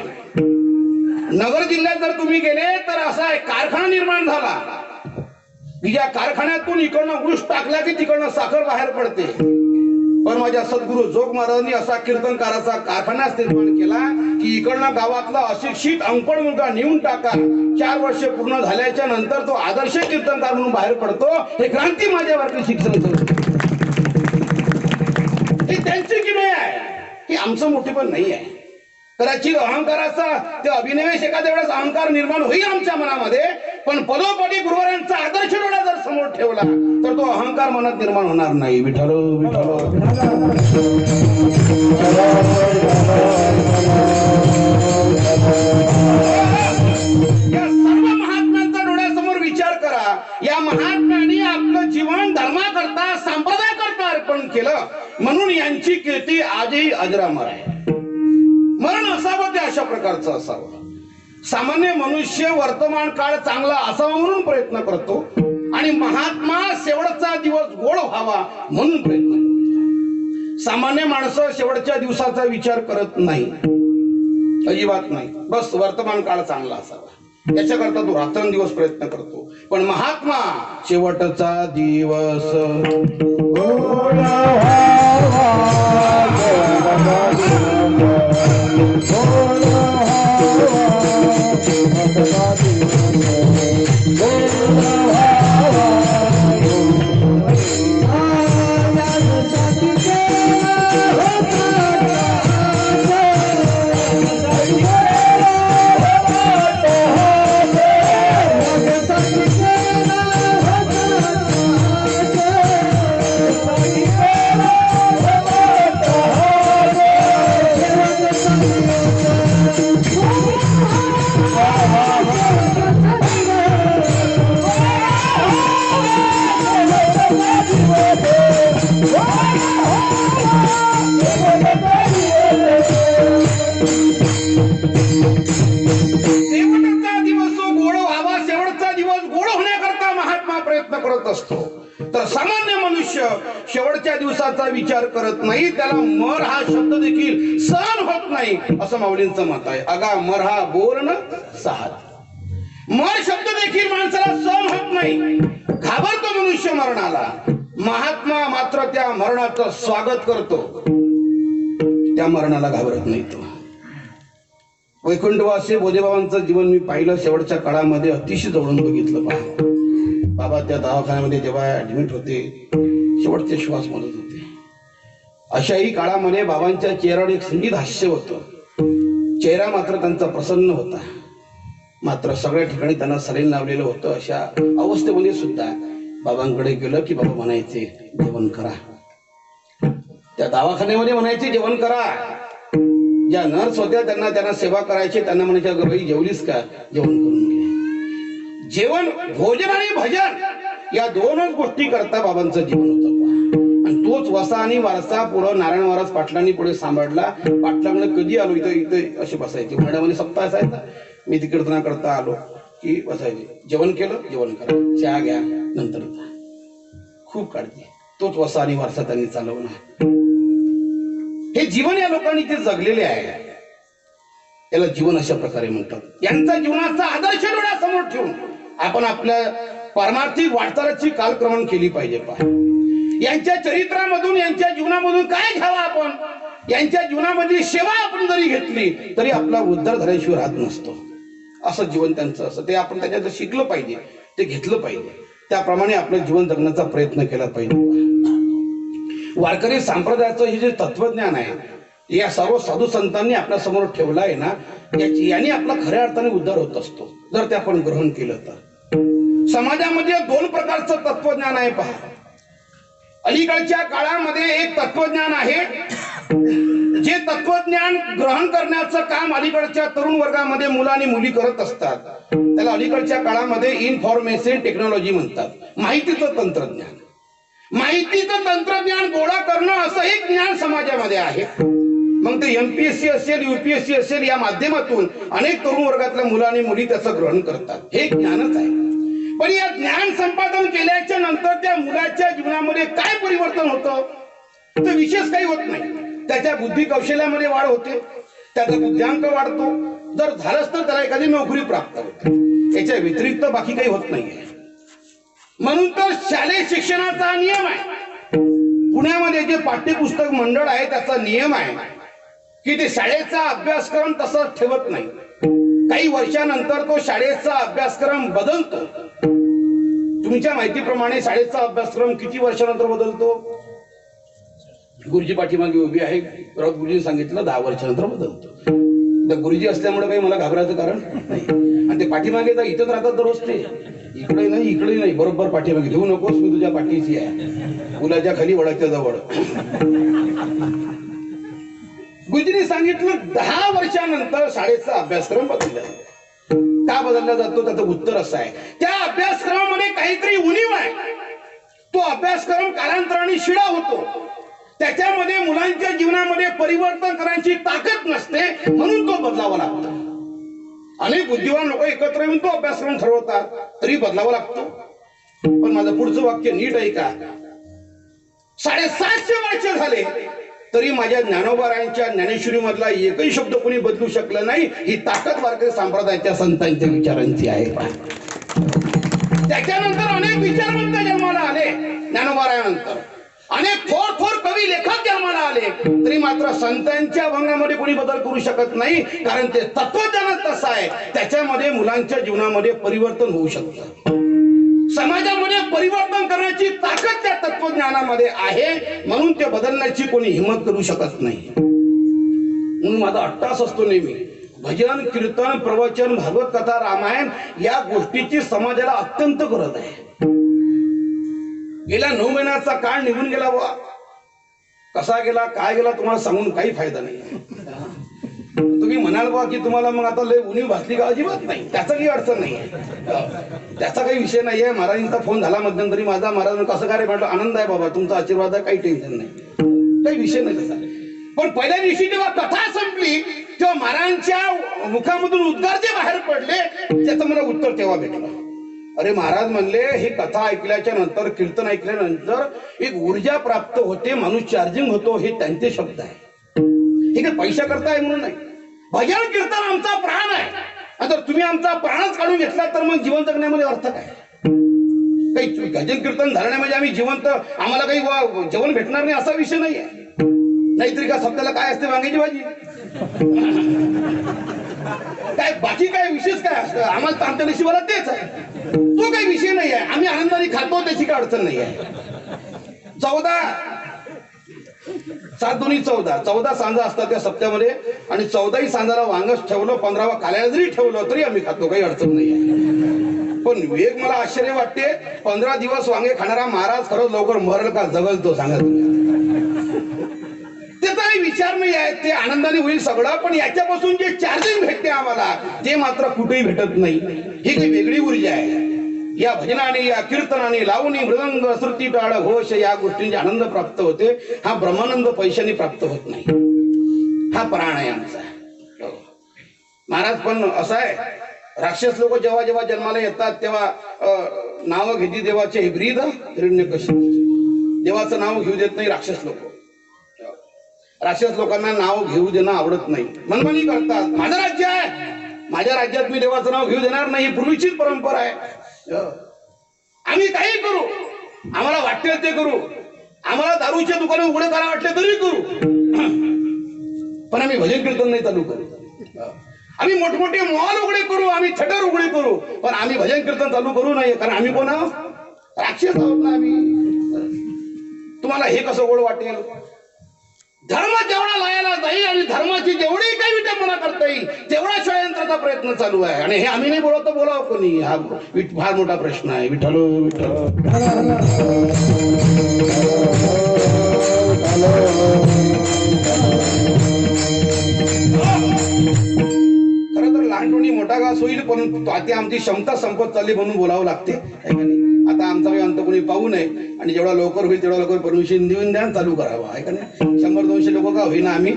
Speaker 1: नगर जिल्ह्यात जर तुम्ही गेले तर असा एक कारखाना निर्माण झाला की ज्या कारखान्यातून इकडनं ऊस टाकला की तिकडनं साखर बाहेर पडते. पण माझ्या सद्गुरू जोग महाराजांनी असा कीर्तनकाराचा कारखानाच निर्माण केला की इकडनं गावातला अशिक्षित अंपड मुलगा नेऊन टाका, 4 वर्ष पूर्ण झाल्याच्या नंतर तो आदर्श कीर्तनकार म्हणून बाहेर पडतो. हे क्रांती माझ्यावरती शिक्षण ही त्यांची किमया आहे, ही आमचं मोठेपण नाही आहे. कदाचित अहंकाराचा ते अभिनिवेश एखाद्या वेळेस अहंकार निर्माण होईल आमच्या मनामध्ये, पण पदोपदी गुरुवारांचा आदर्श डोळा जर समोर ठेवला तर तो अहंकार मनात निर्माण होणार नाही. विठ्ठल विठ्ठल. या सर्व महात्म्यांचा डोळ्यासमोर विचार करा. या महात्म्यांनी आपलं जीवन धर्माकरता संप्रदायाकरता अर्पण केलं, म्हणून यांची कीर्ती आजही अजरामर आहे. मरण असावं ते अशा प्रकारचं असावं. सामान्य मनुष्य वर्तमान काळ चांगला असावा म्हणून प्रयत्न करतो आणि महात्मा शेवटचा दिवस गोड व्हावा म्हणून प्रयत्न करतो. सामान्य माणसं शेवटच्या दिवसाचा विचार करत नाही, अजिबात नाही. बस वर्तमान काळ चांगला असावा याच्याकरता तो रात्रंदिवस प्रयत्न करतो. पण महात्मा शेवटचा दिवस गोड तर सामान्य मनुष्य शेवटच्या दिवसाचा विचार करत नाही. त्याला मर हा शब्द देखील सहन होत नाही असं माऊलींचं मत आहे. अगा मर हा बोल न सहाल. मर शब्द देखील माणसाला सहन होत नाही, घाबरतो मनुष्य मरणाला. महात्मा मात्र त्या मरणाचं स्वागत करतो, त्या मरणाला घाबरत नाही तो. वैकुंठवासी बोधेबाबांचं जीवन मी पाहिलं, शेवटच्या काळामध्ये अतिशय जवळून बघितलं. बाबा त्या दवाखान्यामध्ये जेव्हा ऍडमिट होते, शेवटचे श्वास म्हणत होते. अशाही काळामध्ये बाबांच्या चेहऱ्यावर एक संगीत हास्य होतं. चेहरा मात्र त्यांचा प्रसन्न होता. मात्र सगळ्या ठिकाणी त्यांना सलीन लावलेलं होतं. अशा अवस्थेमध्ये सुद्धा बाबांकडे गेलं की बाबा म्हणायचे जेवण करा. त्या दवाखान्यामध्ये म्हणायचे जेवण करा. ज्या नर्स होत्या त्यांना सेवा करायची. त्यांना म्हणायचे अगं बाई जेवलीस का? जेवण करून घे. जेवण, भोजन आणि भजन या दोनच गोष्टी करता बाबांचं जीवन होतं. आणि तोच वसा आणि वारसा पुढं नारायण महाराज पाटलांनी पुढे सांभाळला. पाटलांकडे कधी आलो इथं असे बसायचे. मॅडमने सप्ताह असायचा. मी कीर्तना करता आलो की बसायचे. जेवण केलं, जेवण करा, चहा घ्या, नंतर खूप काळजी. तोच वसा आणि वारसा त्यांनी चालवला. हे जीवन या लोकांनी जे जगलेले आहे याला जीवन अशा प्रकारे म्हणतात. यांचा जीवनाचा आदर्श डोळ्यासमोर ठेवून आपण आपल्या पारमार्थिक वाटचालीची कालक्रमण केली पाहिजे. पहा, यांच्या चरित्रामधून, यांच्या जीवनामधून काय घ्यावं आपण? यांच्या जीवनामध्ये सेवा आपण जरी घेतली तरी आपला उद्धार झाल्याशिवाय राहत नसतो. असं जीवन त्यांचं असं. ते आपण त्याच्यात शिकलं पाहिजे, ते घेतलं पाहिजे. त्याप्रमाणे आपलं जीवन जगण्याचा प्रयत्न केला पाहिजे. वारकरी संप्रदायाचं हे जे तत्वज्ञान आहे या सर्व साधू संतांनी आपल्या समोर ठेवलं आहे ना, याने आपला खऱ्या अर्थाने उद्धार होत असतो जर ते आपण ग्रहण केलं तर. समाजामध्ये दोन प्रकारचं तत्वज्ञान आहे. पहा, अलीकडच्या काळामध्ये एक तत्वज्ञान आहे. जे तत्वज्ञान ग्रहण करण्याचं काम अलीकडच्या तरुण वर्गामध्ये मुलं आणि मुली करत असतात त्याला अलीकडच्या काळामध्ये इन्फॉर्मेशन टेक्नॉलॉजी म्हणतात. माहितीचं तंत्रज्ञान. माहितीचं तंत्रज्ञान गोळा करणं असं एक ज्ञान समाजामध्ये आहे. मग ते एमपीएससी असेल, युपीएससी असेल, या माध्यमातून अनेक तरुण वर्गातल्या मुलं आणि मुली त्याचं ग्रहण करतात. हे ज्ञानच आहे. पण या ज्ञान संपादन केल्याच्या नंतर त्या मुलाच्या जीवनामध्ये काय परिवर्तन होतं तर विशेष काही होत नाही. त्याच्या बुद्धी कौशल्यामध्ये वाढ होते, त्याचा बुद्ध्यांक वाढतो. जर झालंच तर त्याला एखादी नोकरी प्राप्त होते. याच्या व्यतिरिक्त बाकी काही होत नाहीये. म्हणून तर शालेय शिक्षणाचा नियम आहे. पुण्यामध्ये जे पाठ्यपुस्तक मंडळ आहे त्याचा नियम आहे की ते शाळेचा अभ्यासक्रम तसाच ठेवत नाही. काही वर्षानंतर तो शाळेचा अभ्यासक्रम बदलतो. तुमच्या माहितीप्रमाणे शाळेचा अभ्यासक्रम किती वर्षानंतर बदलतो? गुरुजी पाठीमागे उभी आहे, राऊत गुरुजी सांगितलं 10 वर्षानंतर बदलतो. गुरुजी असल्यामुळे काही मला घाबरायचं कारण नाही. आणि ते पाठीमागे तर इथंच राहतात दररोज. ते इकडे नाही, बरोबर पाठीमागे. घेऊ नकोस, मी तुझ्या पाठीशी आहे, पुलाच्या खाली वडाच्या जवळ. गुरुजींनी सांगितलं 10 वर्षानंतर शाळेचा अभ्यासक्रम बदलला जातो. का बदलला जातो त्याचं उत्तर असं आहे, त्या अभ्यासक्रमामध्ये काहीतरी उणीव आहे. तो अभ्यासक्रम कालांतराने शिळा होतो. त्याच्यामध्ये मुलांच्या जीवनामध्ये परिवर्तन करण्याची ताकद नसते, म्हणून तो बदलावा लागतो. अनेक बुद्धिवान लोक एकत्र येऊन तो अभ्यासक्रम ठरवतात, तरी बदलावा लागतो. पण माझं पुढचं वाक्य नीट आहे का? 750 वर्ष झाले तरी माझ्या ज्ञानोबारायांच्या ज्ञानेश्वरी मधला एकही शब्द कोणी बदलू शकलं नाही. ही ताकद वारकरी संप्रदायाच्या संतांच्या विचारांची आहे. त्याच्यानंतर अनेक विचारवंत जन्माला आले. ज्ञानोबारायानंतर अनेक थोर कवी लेखक जन्माला आले, तरी मात्र संतांच्या अभंगामध्ये कोणी बदल करू शकत नाही. कारण ते तत्वज्ञानच तसं आहे. त्याच्यामध्ये मुलांच्या जीवनामध्ये परिवर्तन होऊ शकतं. समाजामध्ये परिवर्तन करण्याची ताकद त्या तत्वज्ञानामध्ये आहे. म्हणून ते बदलण्याची कोणी हिंमत करू शकत नाही. म्हणून माझा अट्टास असतो नेहमी, भजन, कीर्तन, प्रवचन, भागवत कथा, रामायण या गोष्टीची समाजाला अत्यंत गरज आहे. गेल्या 9 महिन्याचा काळ निघून गेला. कसा गेला, काय गेला तुम्हाला सांगून काही फायदा नाही. तुम्ही म्हणाल बा की तुम्हाला मग आता लय उणीव भासली का? अजिबात नाही. त्याचा काही अडचण नाही, त्याचा काही विषय नाहीये. महाराजांचा फोन झाला मध्यंतरी माझा. महाराज कसं काय रे म्हटलं, आनंद आहे बाबा, तुमचा आशीर्वाद आहे, काही टेन्शन नाही, काही विषय नाही त्याचा. पण पहिल्या दिवशी जेव्हा कथा संपली तेव्हा महाराजांच्या मुखामधून उद्गार जे बाहेर पडले त्याचं मला उत्तर तेव्हा भेटलं. अरे महाराज म्हणले, ही कथा ऐकल्याच्या नंतर, कीर्तन ऐकल्यानंतर एक ऊर्जा प्राप्त होते, माणूस चार्जिंग होतो. हे त्यांचे शब्द आहे. हे काही पैसा करताय म्हणून नाही. भजन कीर्तन आमचा प्राण आहे. जर तुम्ही आमचा प्राणच काढून घेतला तर मग जीवन जगण्यामध्ये अर्थ काय? काही भजन कीर्तन झालं नाही म्हणजे आम्ही जिवंत, आम्हाला काही जेवण भेटणार नाही असा विषय नाही आहे. नाहीतरी का सप्त्याला काय असते? वांग्याची भाजी. काय बाकी काय विशेष काय असतं? आम्हाला तर आमच्या नशिबाला तेच आहे. तो काही विषय नाही आहे. आम्ही आनंदाने खातो, त्याची काय अडचण नाही आहे. 7 दुनी 14, 14 सांजा असतात त्या सप्त्यामध्ये आणि 14ही सांजाला वांगच ठेवलं, 15वा काल्याला जरी ठेवलं तरी आम्ही खातो, काही अडचण नाही. पण एक मला आश्चर्य वाटते, 15 दिवस वांगे खाणारा महाराज खरंच लवकर मरल का जगल तो सांगा त्याचा काही विचार नाही आहे. ते आनंदाने होईल सगळं, पण याच्यापासून जे चार्जिंग भेटते आम्हाला ते मात्र कुठेही भेटत नाही. ही काही वेगळी ऊर्जा आहे. या भजनाने, या कीर्तनाने, लावणी, मृदंग, श्रुती, टाळ, घोष या गोष्टींचे आनंद प्राप्त होते. हा ब्रह्मानंद पैशाने प्राप्त होत नाही. हा प्राण आहे आमचा. महाराज पण असा आहे, राक्षस लोक जेव्हा जेव्हा जन्माला येतात तेव्हा नाव घेती देवाचे हिब्रीद हिरण्यकशिपू. देवाचं नाव घेऊ देत नाही राक्षस लोक. राक्षस लोकांना नाव घेऊ देणं आवडत नाही, मनमानी करतात. माझं राज्य आहे, माझ्या राज्यात मी देवाचं नाव घेऊ देणार नाही, ही पूर्वीचीच परंपरा आहे. आम्ही काही करू, आम्हाला वाटते ते करू, आम्हाला दारूचे दुकानं उघडे करा वाटले तरी करू, पण आम्ही भजन कीर्तन नाही चालू करू. आम्ही मोठमोठे मॉल उघडे करू, आम्ही थिएटर उघडे करू, पण आम्ही भजन कीर्तन चालू करू नये. कारण आम्ही कोण आहोत? राक्षस आहोत ना आम्ही. तुम्हाला हे कसं गोड वाटेल? धर्म जेवढा लायाला जाईल आणि धर्माची जेवढी काही विटंबना करता येईल तेवढा षडयंत्राचा प्रयत्न चालू आहे. आणि हे आम्ही नाही बोलत तर बोलावं कोणी? हा फार मोठा प्रश्न आहे. विठ्ठल विठ्ठल. खरं तर लहानपणी मोठा घास होईल, पण आता आमची क्षमता संपत चालली म्हणून बोलावं लागते. आता आमचा अंत कोणी पाहू नये आणि जेवढा लवकर होईल तेवढा लवकर परमिशन देऊन द्या, चालू करावं. आहे का नाही? 100-200 लोक का होईना, आम्ही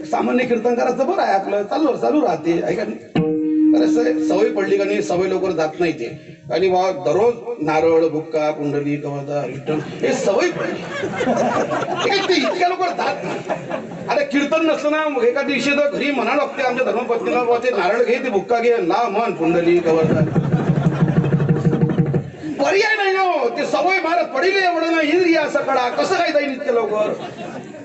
Speaker 1: सामान्य कीर्तन करायचं बरं आहे, आपलं चालू राहते. आहे का नाही? सवय पडली का नाही, सवय लवकर जात नाही ते. आणि बा दररोज नारळ, बुक्का, कुंडली, कवता, रिटर्न हे सवय पडली ते इतक्या लवकर जात नाही. अरे कीर्तन नसलं ना, एका दिवशी तर घरी म्हणा लागते आमच्या धर्मपत्नीला, ते नारळ घे, ते बुक्का घे, लाव मन कुंडली, कवता. पर्याय नाही हो, ते सवय भारत पडले एवढं ना हिंद्री असं कडा कसं काय जाईल इतक्या लवकर?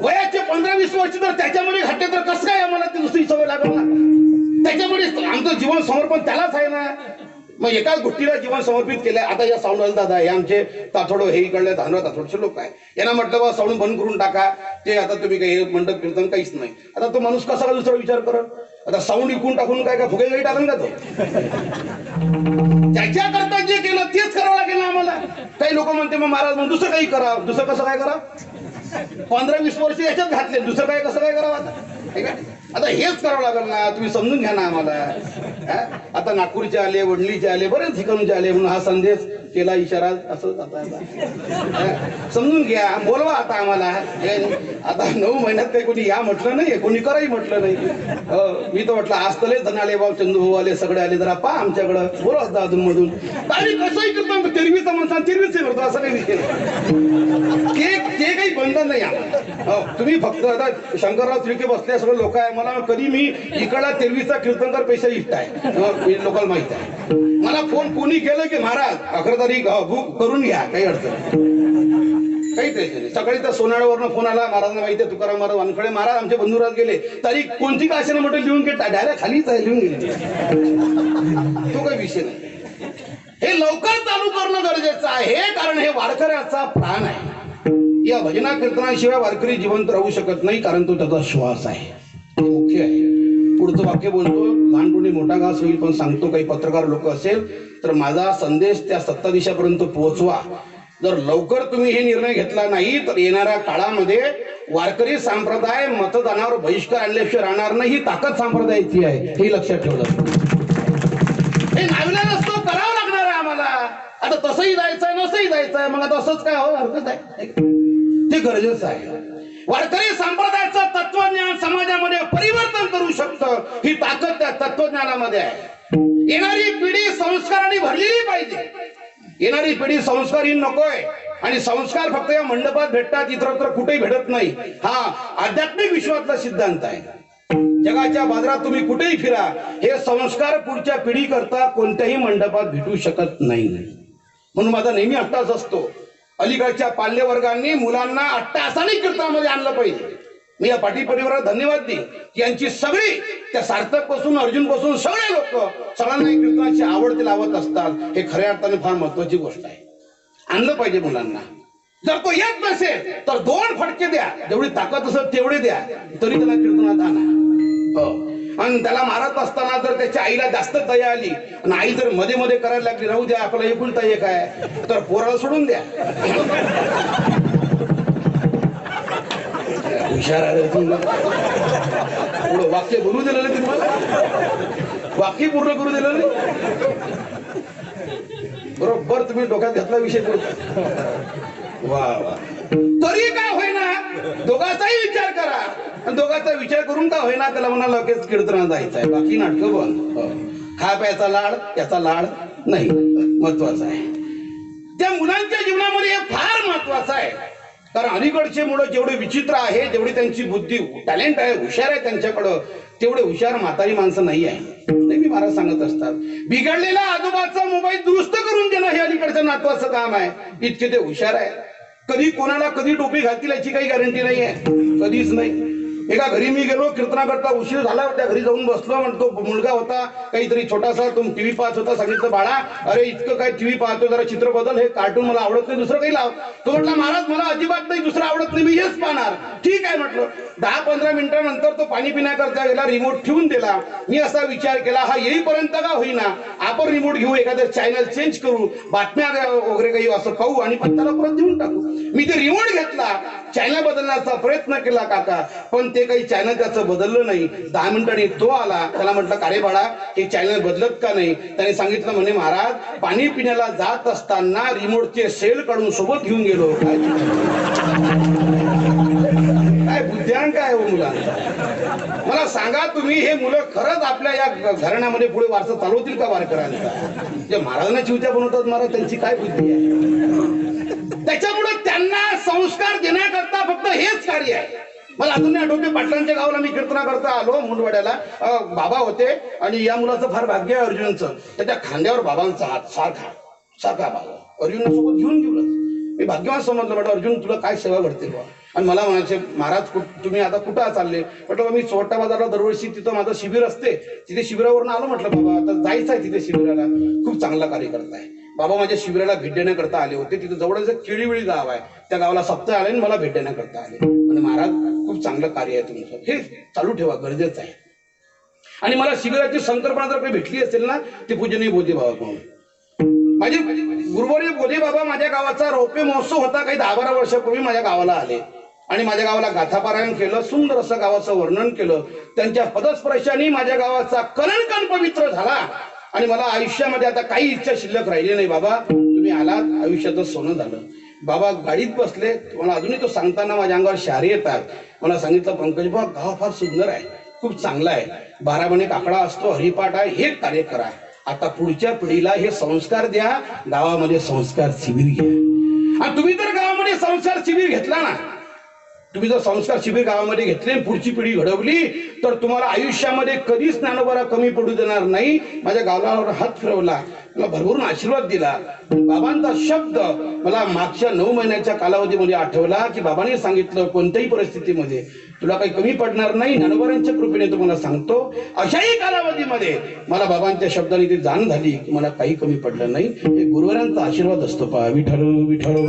Speaker 1: वयाचे 15-20 वर्ष तर त्याच्यामध्ये घातले तर कसं काय आम्हाला ती दुसरी सवय लागल ना? त्याच्यामध्ये आमचं जीवन समर्पण त्यालाच आहे ना. मग एकाच गोष्टीला जीवन समर्पित केलंय. आता या साऊंड दादा हे आमचे ताथोड हे इकडले धानोर ताथोडचे लोक आहे, यांना म्हटलं बा साऊंड बंद करून टाका, ते आता तुम्ही काही मंडप कीर्तन काहीच नाही. आता तो माणूस कसा दुसरा विचार करत? आता साऊंड इकून टाकून काय फुगे काही टाकून का तो? त्याच्याकरता जे केलं तेच करावं लागेल ना आम्हाला. काही लोक म्हणते मग महाराज मग दुसरं काही करा. दुसरं कसं काय करा? 15-20 वर्ष याच्यात घातले, दुसरं काय कसं काय करावं आता? आता हेच करावं लागेल ना, तुम्ही समजून घ्या ना आम्हाला. आता नागपूरचे आले, वडलीचे आले, बरेच ठिकाणचे आले म्हणून हा संदेश केला, इशारा असं आता समजून घ्या, बोलवा आता आम्हाला. आता 9 महिन्यात काही कोणी या म्हटलं नाही, कोणी कराही म्हटलं नाही. मी तर म्हटलं आज तले धन आले, बाबा चंदू आले, सगळे आले, जरा पा आमच्याकडं बोलवा अधून मधून. आणि कसंही करतो, तेरवीचा म्हणता तेरवीच करतो, असं काही विषय ते काही बंधन नाही. तुम्ही फक्त आता शंकरराव त्रिके बसले सगळं लोक आहे, मला कधी मी इकडला तेरवीचा कीर्तनकार पैसा इष्ट आहे, लोकांना माहित आहे. मला फोन कोणी केलं की महाराज 11 तारीख बुक करून घ्या, काही अडचण काही टेन्शन नाही. सकाळी तर सोनाळ्यावरनं फोन आला, महाराजांना माहिती आहे तुकाराम महाराज वानखडे महाराज आमचे बंधुराज गेले, तारीख कोणती का असे म्हटलं लिहून घे, डायरेक्ट खालीच आहे लिहून गेले. तो काही विषय नाही. हे लवकर चालू करणं गरजेचं आहे, कारण हे वारकऱ्याचा प्राण आहे. या भजना कीर्तनाशिवाय वारकरी जिवंत राहू शकत नाही, कारण तो त्याचा श्वास आहे, मुख्य आहे. पुढचं वाक्य बोलतो, लहानपणी मोठा घास होईल, पण सांगतो काही पत्रकार लोक असेल तर माझा संदेश त्या सत्ताधीशापर्यंत पोहोचवा. जर लवकर तुम्ही हे निर्णय घेतला नाही तर येणाऱ्या काळामध्ये वारकरी संप्रदाय मतदानावर बहिष्कार आणल्याशिवाय राहणार नाही. ही ताकद संप्रदायाची आहे, हे लक्षात ठेवलं. हे नाविला नसतो, करावं लागणार आहे आम्हाला. आता तसंही जायचंय नसंही जायचंय, मग आता असंच काय हो हरकत आहे, ते गरजेचं आहे. वारकरी संप्रदायाचं तत्वज्ञान समाजामध्ये परिवर्तन करू शकतं, ही ताकद त्या तत्वज्ञानामध्ये आहे. येणारी पिढी संस्काराने भरलेली पाहिजे. येणारी पिढी संस्कारहीन नकोय, आणि संस्कार फक्त या मंडपात भेटतात, इतरत्र कुठेही भेटत नाही. हा आध्यात्मिक विश्वातला सिद्धांत आहे. जगाच्या बाजारात तुम्ही कुठेही फिरा, हे संस्कार पुढच्या पिढी करता कोणत्याही मंडपात भेटू शकत नाही. म्हणून माझा नेहमी अट्टास असतो, अलीकडच्या पाल्य वर्गांनी मुलांना अट्टासाने कीर्तनामध्ये आणलं पाहिजे. मी या पाटील परिवाराला धन्यवाद देईन की यांची सगळी त्या सार्थक पासून अर्जुन पासून सगळे लोक सगळ्यांना कीर्तनाची आवड ते लावत असतात. हे खऱ्या अर्थाने फार महत्वाची गोष्ट आहे. आणलं पाहिजे मुलांना. जर तो येत नसेल तर 2 फटके द्या, जेवढी ताकद असेल तेवढे द्या, तरी त्याला कीर्तनात आणा. हो. आणि त्याला मारत असताना जर त्याच्या आईला जास्त दया आली आणि आई जर मध्ये मध्ये करायला लागली, राहू द्या आपला एकुलता एक आहे, तर पोराला सोडून द्या. हुशार आहे तुम्हाला, पुढं वाक्य बोलू दिलं नाही तुम्हाला, वाक्य पूर्ण करू दिलं नाही. बरोबर तुम्ही डोक्यात घेतला विषय करू. वा वा. तरी काय होईना दोघांचाही विचार करा, आणि दोघांचा विचार करून का होईना त्याला म्हणा लगेच कीर्तनात जायचं आहे, बाकी नाटकं बंद. हा प्यायचा लाड त्याचा लाड नाही, महत्वाचा आहे. त्या मुलांच्या जीवनामध्ये हे फार महत्वाचं आहे. कारण अलीकडचे मुलं जेवढे विचित्र आहे, जेवढी त्यांची बुद्धी टॅलेंट आहे, हुशार आहे त्यांच्याकडं, तेवढे हुशार म्हातारी माणसं नाही आहे. नेहमी महाराज सांगत असतात, बिघडलेला आजोबाचा मोबाईल दुरुस्त करून देणं हे अलीकडचं नातवाचं काम आहे. इतके ते हुशार आहे. कधी कोणाला कधी टोपी घालतील याची काही गॅरंटी नाही आहे, कधीच नाही. एका घरी मी गेलो, कीर्तनाकरता उशीर झाला, त्या घरी जाऊन बसलो. म्हणतो मुलगा होता काहीतरी छोटासा, तो टीव्ही पाहत होता. सांगितलं बाळा अरे इतकं काय टीव्ही पाहतो, जरा चित्र बदल, हे कार्टून मला आवडत नाही, दुसरं काही लाव. तो म्हटला महाराज मला अजिबात नाही, दुसरं आवडत नाही, मी हेच पाहणार. ठीक आहे म्हटलं. 10-15 मिनिटांनंतर तो पाणी पिण्याकरता गेला, रिमोट ठेवून दिला. मी असा विचार केला, हा येईपर्यंत का होईना आपण रिमोट घेऊ, एखादं चॅनल चेंज करू, बातम्या वगैरे काही असं पाहू आणि पण त्याला परत देऊन टाकू. मी ते रिमोट घेतला, चॅनल बदलण्याचा प्रयत्न केला काका, पण ते काही चॅनल त्याचं बदललं नाही. 10 मिनिटांनी तो आला. त्याला म्हटलं का रे बाळा हे चॅनल बदलत का नाही? त्याने सांगितलं म्हणे महाराज पाणी पिण्याला जात असताना रिमोटचे सेल काढून सोबत घेऊन गेलो. काय बुद्ध्यांक आहे हो मुलांचा. मला सांगा तुम्ही, हे मुलं खरंच आपल्या या घराण्यामध्ये पुढे वारसा चालवतील का वारकऱ्यांचा? जे महाराजांना चिवत्या बनवतात महाराज, त्यांची काय बुद्धी आहे? त्याच्यामुळे त्यांना संस्कार देण्याकरता फक्त हेच कार्य आहे. मला अजून आठवते, पाटलांच्या गावाला मी कीर्तनाकरता आलो, मुंडवाड्याला. बाबा होते आणि या मुलाचं फार भाग्य आहे अर्जुनचं. त्याच्या खांद्यावर बाबांचा हात सारखा सारखा बाबा अर्जुनला सोबत घेऊन गेलो. मी भाग्यवान समजलं. म्हटलं अर्जुन तुला काय सेवा घडते बा? आणि मला म्हणायचे महाराज तुम्ही आता कुठं चालले? म्हटलं मी चोरटा बाजारला दरवर्षी तिथं माझं शिबिर असते, तिथे शिबिरावरून आलो. म्हटलं बाबा आता जायचं आहे तिथे शिबिराला, खूप चांगला कार्य करताय. बाबा माझ्या शिबिराला भेट देण्याकरता आले होते. तिथे जवळच केळीवेळी गाव आहे, त्या गावाला सप्ताह आले आणि मला भेट देण्याकरता आले. आणि महाराज खूप चांगलं कार्य आहे तुमचं, हे चालू ठेवा, गरजेचं आहे. आणि मला शिबिराची संकल्पना जर काही भेटली असेल ना, ते पूजनीय बोधे बाबा म्हणून माझे गुरुवर्य बोधे बाबा माझ्या गावाचा रौप्य महोत्सव होता, काही 10-12 वर्षापूर्वी माझ्या गावाला आले आणि माझ्या गावाला गाथापारायण केलं, सुंदर असं गावाचं वर्णन केलं. त्यांच्या पदस्पर्शाने माझ्या गावाचा कणकण पवित्र झाला. आणि मला आयुष्यामध्ये आता काही इच्छा शिल्लक राहिली नाही. बाबा तुम्ही आलात, आयुष्याचं सोनं झालं. बाबा गाडीत बसले. मला अजूनही तो सांगताना माझ्या अंगावर शहारे येतात. मला सांगितलं पंकज बाबा गाव फार सुंदर आहे, खूप चांगला आहे, 12 महिने काकडा असतो, हरिपाठ आहे, हे कार्य करा. आता पुढच्या पिढीला हे संस्कार द्या, गावामध्ये संस्कार शिबिर घ्या. आणि तुम्ही जर गावामध्ये संस्कार शिबिर घेतला ना, तुम्ही जर संस्कार शिबिर गावामध्ये घेतले, पुढची पिढी घडवली, तर तुम्हाला आयुष्यामध्ये कधीच ज्ञानोबा कमी पडू देणार नाही. माझ्या गावावर हात फिरवला, मला भरभरून आशीर्वाद दिला. बाबांचा शब्द मला मागच्या 9 महिन्याच्या कालावधीमध्ये आठवला की बाबांनी सांगितलं कोणत्याही परिस्थितीमध्ये तुला काही कमी पडणार नाही, ज्ञानोबांच्या कृपेने तुम्हाला सांगतो. अशाही कालावधीमध्ये मला बाबांच्या शब्दाने ती जाण झाली की मला काही कमी पडलं नाही. हे गुरुवारांचा आशीर्वाद असतो. पहा विठ्ठल विठ्ठल.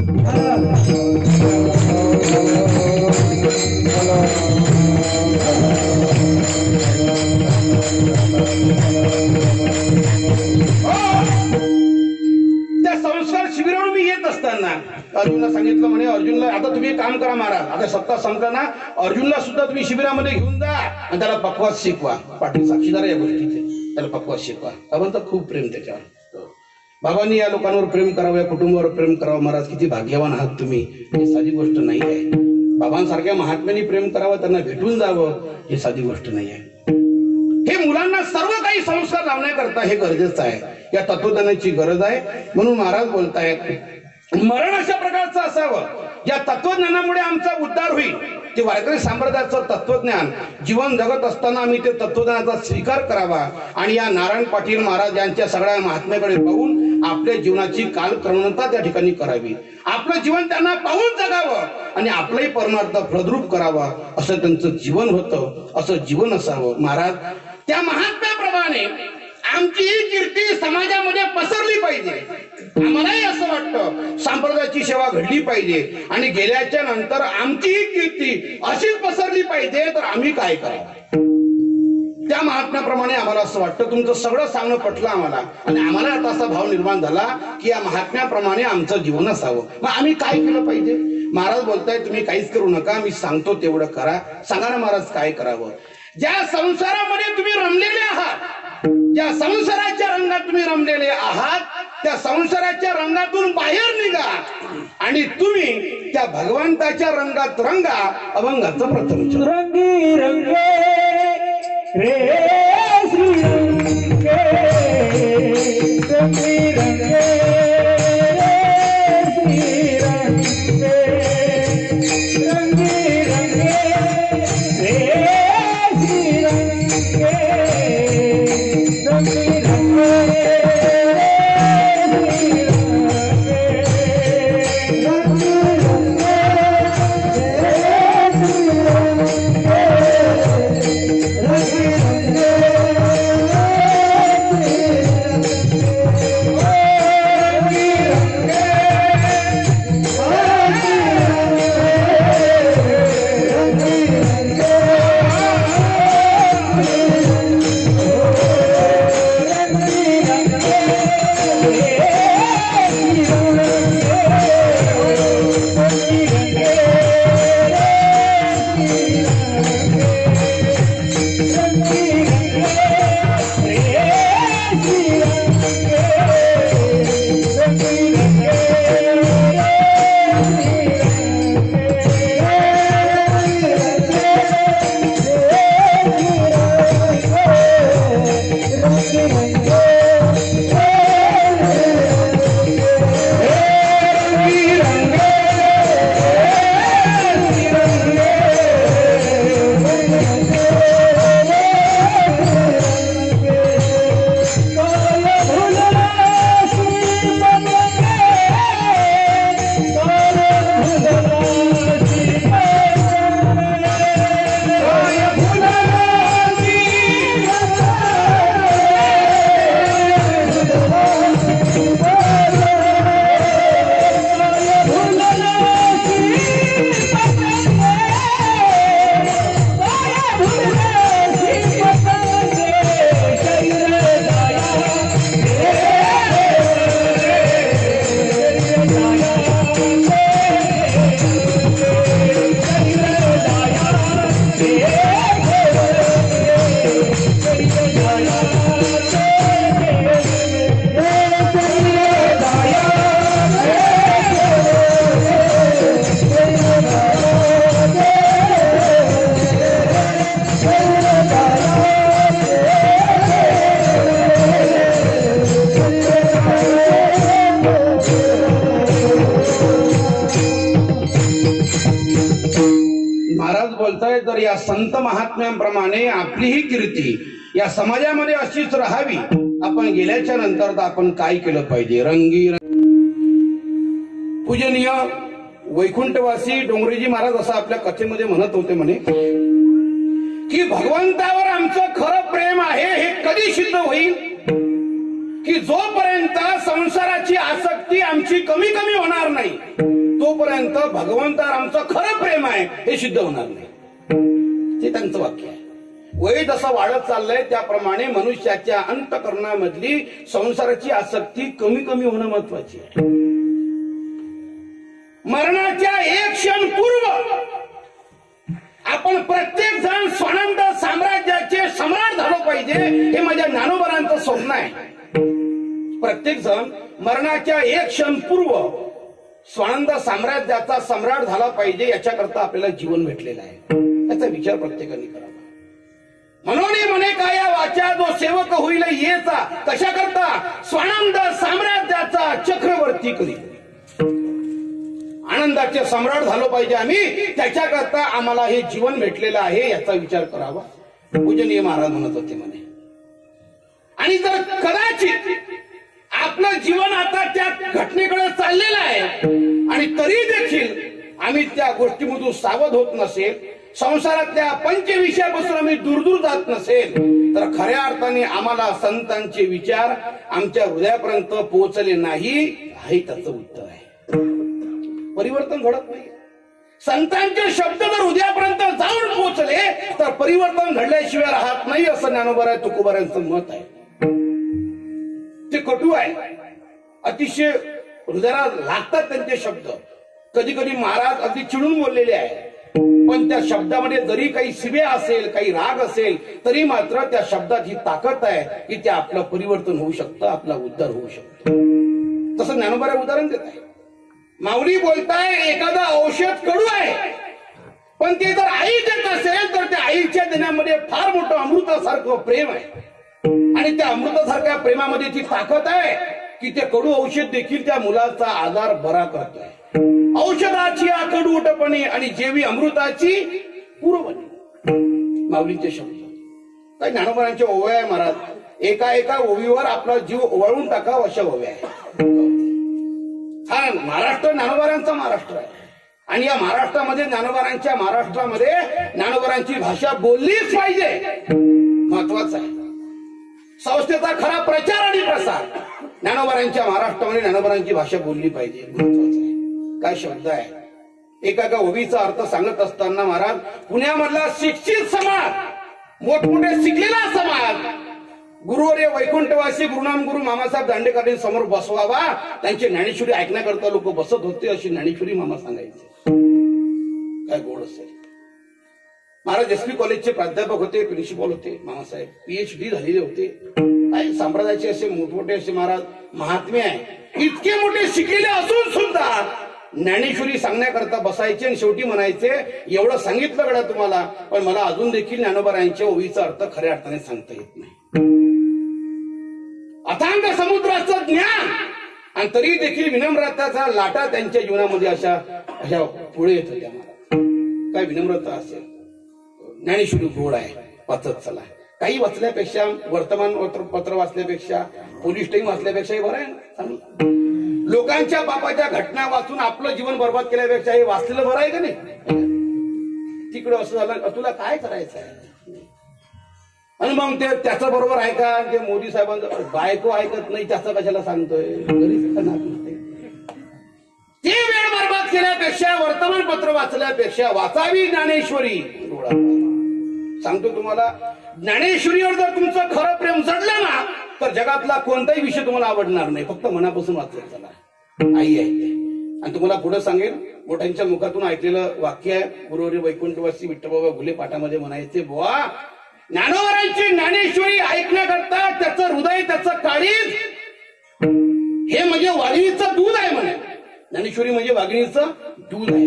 Speaker 1: त्या संस्कार शिबिरावर मी येत असताना अर्जुनला सांगितलं म्हणे अर्जुनला आता तुम्ही काम करा महाराज, आता सत्ता संपताना अर्जुनला सुद्धा तुम्ही शिबिरामध्ये घेऊन जा आणि त्याला पक्वास शिकवा. पाटील साक्षीदार या गोष्टीचे, त्याला पक्वास शिकवा. बाबांचं खूप प्रेम त्याच्यावर. बाबांनी या लोकांवर प्रेम करावं, या कुटुंबावर प्रेम करावं. महाराज किती भाग्यवान आहात तुम्ही, ही साधी गोष्ट नाही आहे. बाबांसारख्या महात्म्यांनी प्रेम करावं, त्यांना भेटून जावं, ही साधी गोष्ट नाही आहे. हे मुलांना सर्व काही संस्कार लावण्याकरता हे गरजेचं आहे, या तत्वज्ञानाची गरज आहे. म्हणून महाराज बोलतायत मरण अशा प्रकारचं असावं, या तत्वज्ञानामुळे आमचा उद्धार होईल. ते वारकरी संप्रदायाचं तत्वज्ञान जीवन जगत असताना आम्ही ते तत्वज्ञानाचा स्वीकार करावा आणि या नारायण पाटील महाराज यांच्या सगळ्या महात्म्याकडे पाहून आपल्या जीवनाची कालक्रमणता त्या ठिकाणी करावी. आपलं जीवन त्यांना पाहून जगावं आणि आपलंही परमार्थ फलद्रूप करावा, असं त्यांचं जीवन होतं, असं जीवन असावं. महाराज त्या महात्म्याप्रमाणे आमची ही कीर्ती समाजामध्ये पसरली पाहिजे. आम्हालाही असं वाटतं संप्रदायाची सेवा घडली पाहिजे आणि गेल्याच्या नंतर आमची ही कीर्ती अशीच पसरली पाहिजे. तर आम्ही काय करावं? त्या महात्म्याप्रमाणे आम्हाला असं वाटतं. तुमचं सगळं सांगणं पटलं आम्हाला आणि आम्हाला आता असा भाव निर्माण झाला की या महात्म्याप्रमाणे आमचं जीवन असावं. मग आम्ही काय केलं पाहिजे? महाराज बोलताय तुम्ही काहीच करू नका, मी सांगतो तेवढं करा. सांगा ना महाराज काय करावं? ज्या संसारामध्ये तुम्ही रमलेले आहात, ज्या संसाराच्या रंगात तुम्ही रमलेले आहात, त्या संसाराच्या रंगातून बाहेर निघा आणि तुम्ही त्या भगवंताच्या रंगात रंगा. अभंगाचं प्रथम
Speaker 2: रंगी रंगे रे श्री रंगे, रंगी रंगे श्री रंगे, रंगी रंगे रे श्री रंगे, रंगी रंगे
Speaker 1: तर या संत महात्म्यांप्रमाणे आपलीही कीर्ती या समाजामध्ये अशीच राहावी. आपण गेल्याच्या नंतर तर आपण काय केलं पाहिजे? रंगी पूजनीय वैकुंठवासी डोंगरेजी महाराज असं आपल्या कथेमध्ये म्हणत होते म्हणे की भगवंतावर आमचं खरं प्रेम आहे हे कधी सिद्ध होईल? की जोपर्यंत संसाराची आसक्ती आमची कमी कमी होणार नाही तोपर्यंत भगवंतावर आमचं खरं प्रेम आहे हे सिद्ध होणार नाही. ते त्यांचं वाक्य आहे. वय जसं वाढत चाललंय त्याप्रमाणे मनुष्याच्या अंतःकरणामधली संसाराची आसक्ती कमी कमी होणं महत्वाची आहे. मरणाच्या एक क्षण पूर्व आपण प्रत्येक जण स्वानंद साम्राज्याचे सम्राट झालो पाहिजे हे माझ्या ज्ञानोबरांचं स्वप्न आहे. प्रत्येक जण मरणाच्या एक क्षण पूर्व स्वानंद साम्राज्याचा सम्राट झाला पाहिजे याच्याकरता आपल्याला जीवन भेटलेलं आहे. त्याचा विचार प्रत्येकाने करावा. म्हणून म्हणे काय या वाचा जो सेवक होईल येचा कशा करता स्वानंद साम्राज्याचा चक्रवर्ती करी. आनंदाचे सम्राट झालो पाहिजे आम्ही, त्याच्याकरता आम्हाला हे जीवन भेटलेलं आहे याचा विचार करावा. पूजनीय महाराज म्हणत होते म्हणे. आणि जर कदाचित आपलं जीवन आता त्या घटनेकडे चाललेलं आहे आणि तरी देखील आम्ही त्या गोष्टीमधून सावध होत नसेल, संसारातल्या पंचविषयापासून आम्ही दूर जात नसेल, तर खऱ्या अर्थाने आम्हाला संतांचे विचार आमच्या हृदयापर्यंत पोहोचले नाही, हे त्याचं उत्तर आहे. परिवर्तन घडत नाही. संतांचे शब्द जर हृदयापर्यंत जाऊन पोहोचले तर परिवर्तन घडल्याशिवाय राहत नाही, असं ज्ञानोबा तुकोबारायांचं मत आहे. ते कटू आहे, अतिशय हृदयाला लागतात त्यांचे शब्द. कधी कधी महाराज अगदी चिडून बोललेले आहे, पण त्या शब्दामध्ये जरी काही शिव्या असेल, काही राग असेल, तरी मात्र त्या शब्दात ही ताकद आहे की ते आपलं परिवर्तन होऊ शकतं, आपला उद्धार होऊ शकतो. तसं ज्ञानोबा उदाहरण देत आहे. माऊली बोलताय एखादा औषध कडू आहे, पण ते जर आई देत असेल तर त्या आईच्या देण्यामध्ये फार मोठं अमृतासारखं प्रेम आहे, आणि त्या अमृतासारख्या प्रेमामध्ये ती ताकद आहे की ते कडू औषध देखील त्या मुलाचा आजार बरा करतोय. औषधाची कडूटपणे आणि जेवी अमृताची पुरवणी. माऊलींचे शब्द काही ज्ञानोबांच्या ओव्या आहे महाराज. एका एका ओवीवर आपला जीव ओवाळून टाकावा अशा ओव्या आहे. हा महाराष्ट्र ज्ञानोबांचा महाराष्ट्र आहे, आणि या महाराष्ट्रामध्ये ज्ञानोबांच्या महाराष्ट्रामध्ये ज्ञानोबांची भाषा बोललीच पाहिजे, महत्वाचं आहे. संस्थेचा खरा प्रचार आणि प्रसार ज्ञानोबांच्या महाराष्ट्रामध्ये ज्ञानोबांची भाषा बोलली पाहिजे, महत्वाचं आहे. काय शब्द आहे. एका ओवीचा अर्थ सांगत असताना महाराज पुण्यामधला शिक्षित समाज, मोठमोठे शिकलेला समाज गुरुवर्य वैकुंठवासी गुरुनाम गुरु मामासाहेब दांडेकर समोर बसवावा, त्यांची ज्ञानेश्वरी ऐकण्याकरता लोक बसत होते, अशी ज्ञानेश्वरी मामा सांगायचे. काय गोड असेल. महाराज एसपी कॉलेजचे प्राध्यापक होते, प्रिन्सिपल होते मामासाहेब, PhD झालेले होते. काही संप्रदायाचे असे मोठमोठे असे महाराज महात्मे आहे, इतके मोठे शिकलेले असून सुद्धा ज्ञानेश्वरी सांगण्याकरता बसायचे आणि शेवटी म्हणायचे एवढं सांगितलं गड्या तुम्हाला, पण मला अजून देखील ज्ञानोबारायांच्या ओवीचा अर्थ खऱ्या अर्थाने सांगता येत नाही. अथांग समुद्राचं ज्ञान, आणि तरी देखील विनम्रताचा लाटा त्यांच्या जीवनामध्ये अशा पुढे येत होत्या. काय विनम्रता असेल. ज्ञानेश्वरी गोड आहे, वाचत चला. काही वाचल्यापेक्षा, वर्तमान पत्र वाचल्यापेक्षा, पोलीस टाईम वाचल्यापेक्षा हे बरं आहे ना. लोकांच्या बापाच्या घटना वाचून आपलं जीवन बर्बाद केल्यापेक्षा हे वाचलेलं बरं आहे का नाही. तिकडं असं झालं, तुला काय करायचं आहे, आणि मग ते त्याचं बरोबर ऐका. ते मोदी साहेबांचं बायको ऐकत नाही, त्याचं कशाला सांगतोय. ते वेळ बर्बाद केल्यापेक्षा, वर्तमानपत्र वाचल्यापेक्षा वाचावी ज्ञानेश्वरी. सांगतो तुम्हाला, ज्ञानेश्वरीवर जर तुमचं खरं प्रेम जडलं ना तर जगातला कोणताही विषय तुम्हाला आवडणार नाही. फक्त मनापासून वाचत चला. आई आहे. आणि तुम्हाला पुढे सांगेल, मोठ्यांच्या मुखातून ऐकलेलं वाक्य आहे. गुरुवर्य वैकुंठवासी विठ्ठलबाबा घुले पाठामध्ये म्हणायचे, बुवा ज्ञानोबारांची ज्ञानेश्वरी ऐकण्याकरता त्याचं हृदय, त्याचं काळीज हे म्हणजे वाघिणीचं दूध आहे म्हणे. ज्ञानेश्वरी म्हणजे वाघिणीचं दूध आहे,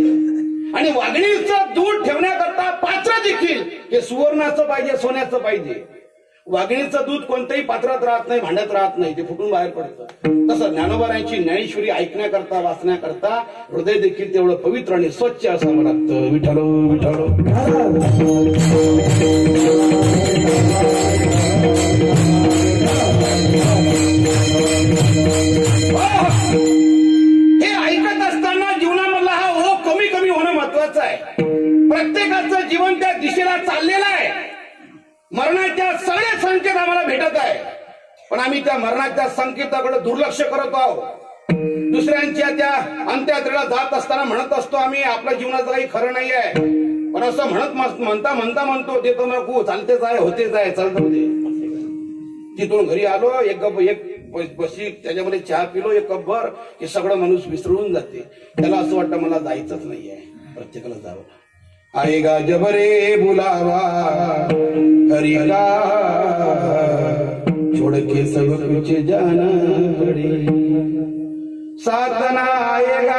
Speaker 1: आणि वाघिणीचं दूध ठेवण्याकरता पात्र देखील हे सुवर्णाचं पाहिजे, सोन्याचं पाहिजे. वाघिणीचं दूध कोणत्याही पात्रात राहत नाही, भांड्यात राहत नाही, ते फुटून बाहेर पडतं. तसं ज्ञानोबारांची ज्ञानेश्वरी ऐकण्याकरता, वाचण्याकरता हृदय देखील तेवढं पवित्र आणि स्वच्छ असावं लागतं. विठ्ठलो विठ्ठलो. हे ऐकत असताना जीवनामधला हा ओघ कमी कमी होणं महत्वाचं आहे. प्रत्येकाचं जीवन त्या दिशेला चाललेलं आहे. मरणाच्या सगळे संकेत आम्हाला भेटत आहे, पण आम्ही त्या मरणाच्या संकेताकडे दुर्लक्ष करत आहोत. दुसऱ्यांच्या त्या अंत्ययात्रेला जात असताना म्हणत असतो आम्ही आपल्या जीवनाचं काही खरं नाही आहे, पण असं म्हणता म्हणतो ते तर नको, चालतेच आहे, होतेच आहे, चालतं होते. तिथून घरी आलो, एक बशी त्याच्यामध्ये चहा पिलो, एक कप भर, हे सगळं माणूस विसरून जाते. त्याला असं वाटतं मला जायचंच नाहीये. प्रत्येकाला जावं. आएगा जब रे बुलावा हरि का, छोड़ के सब कुछ जाना पड़ेगा. साथ ना आएगा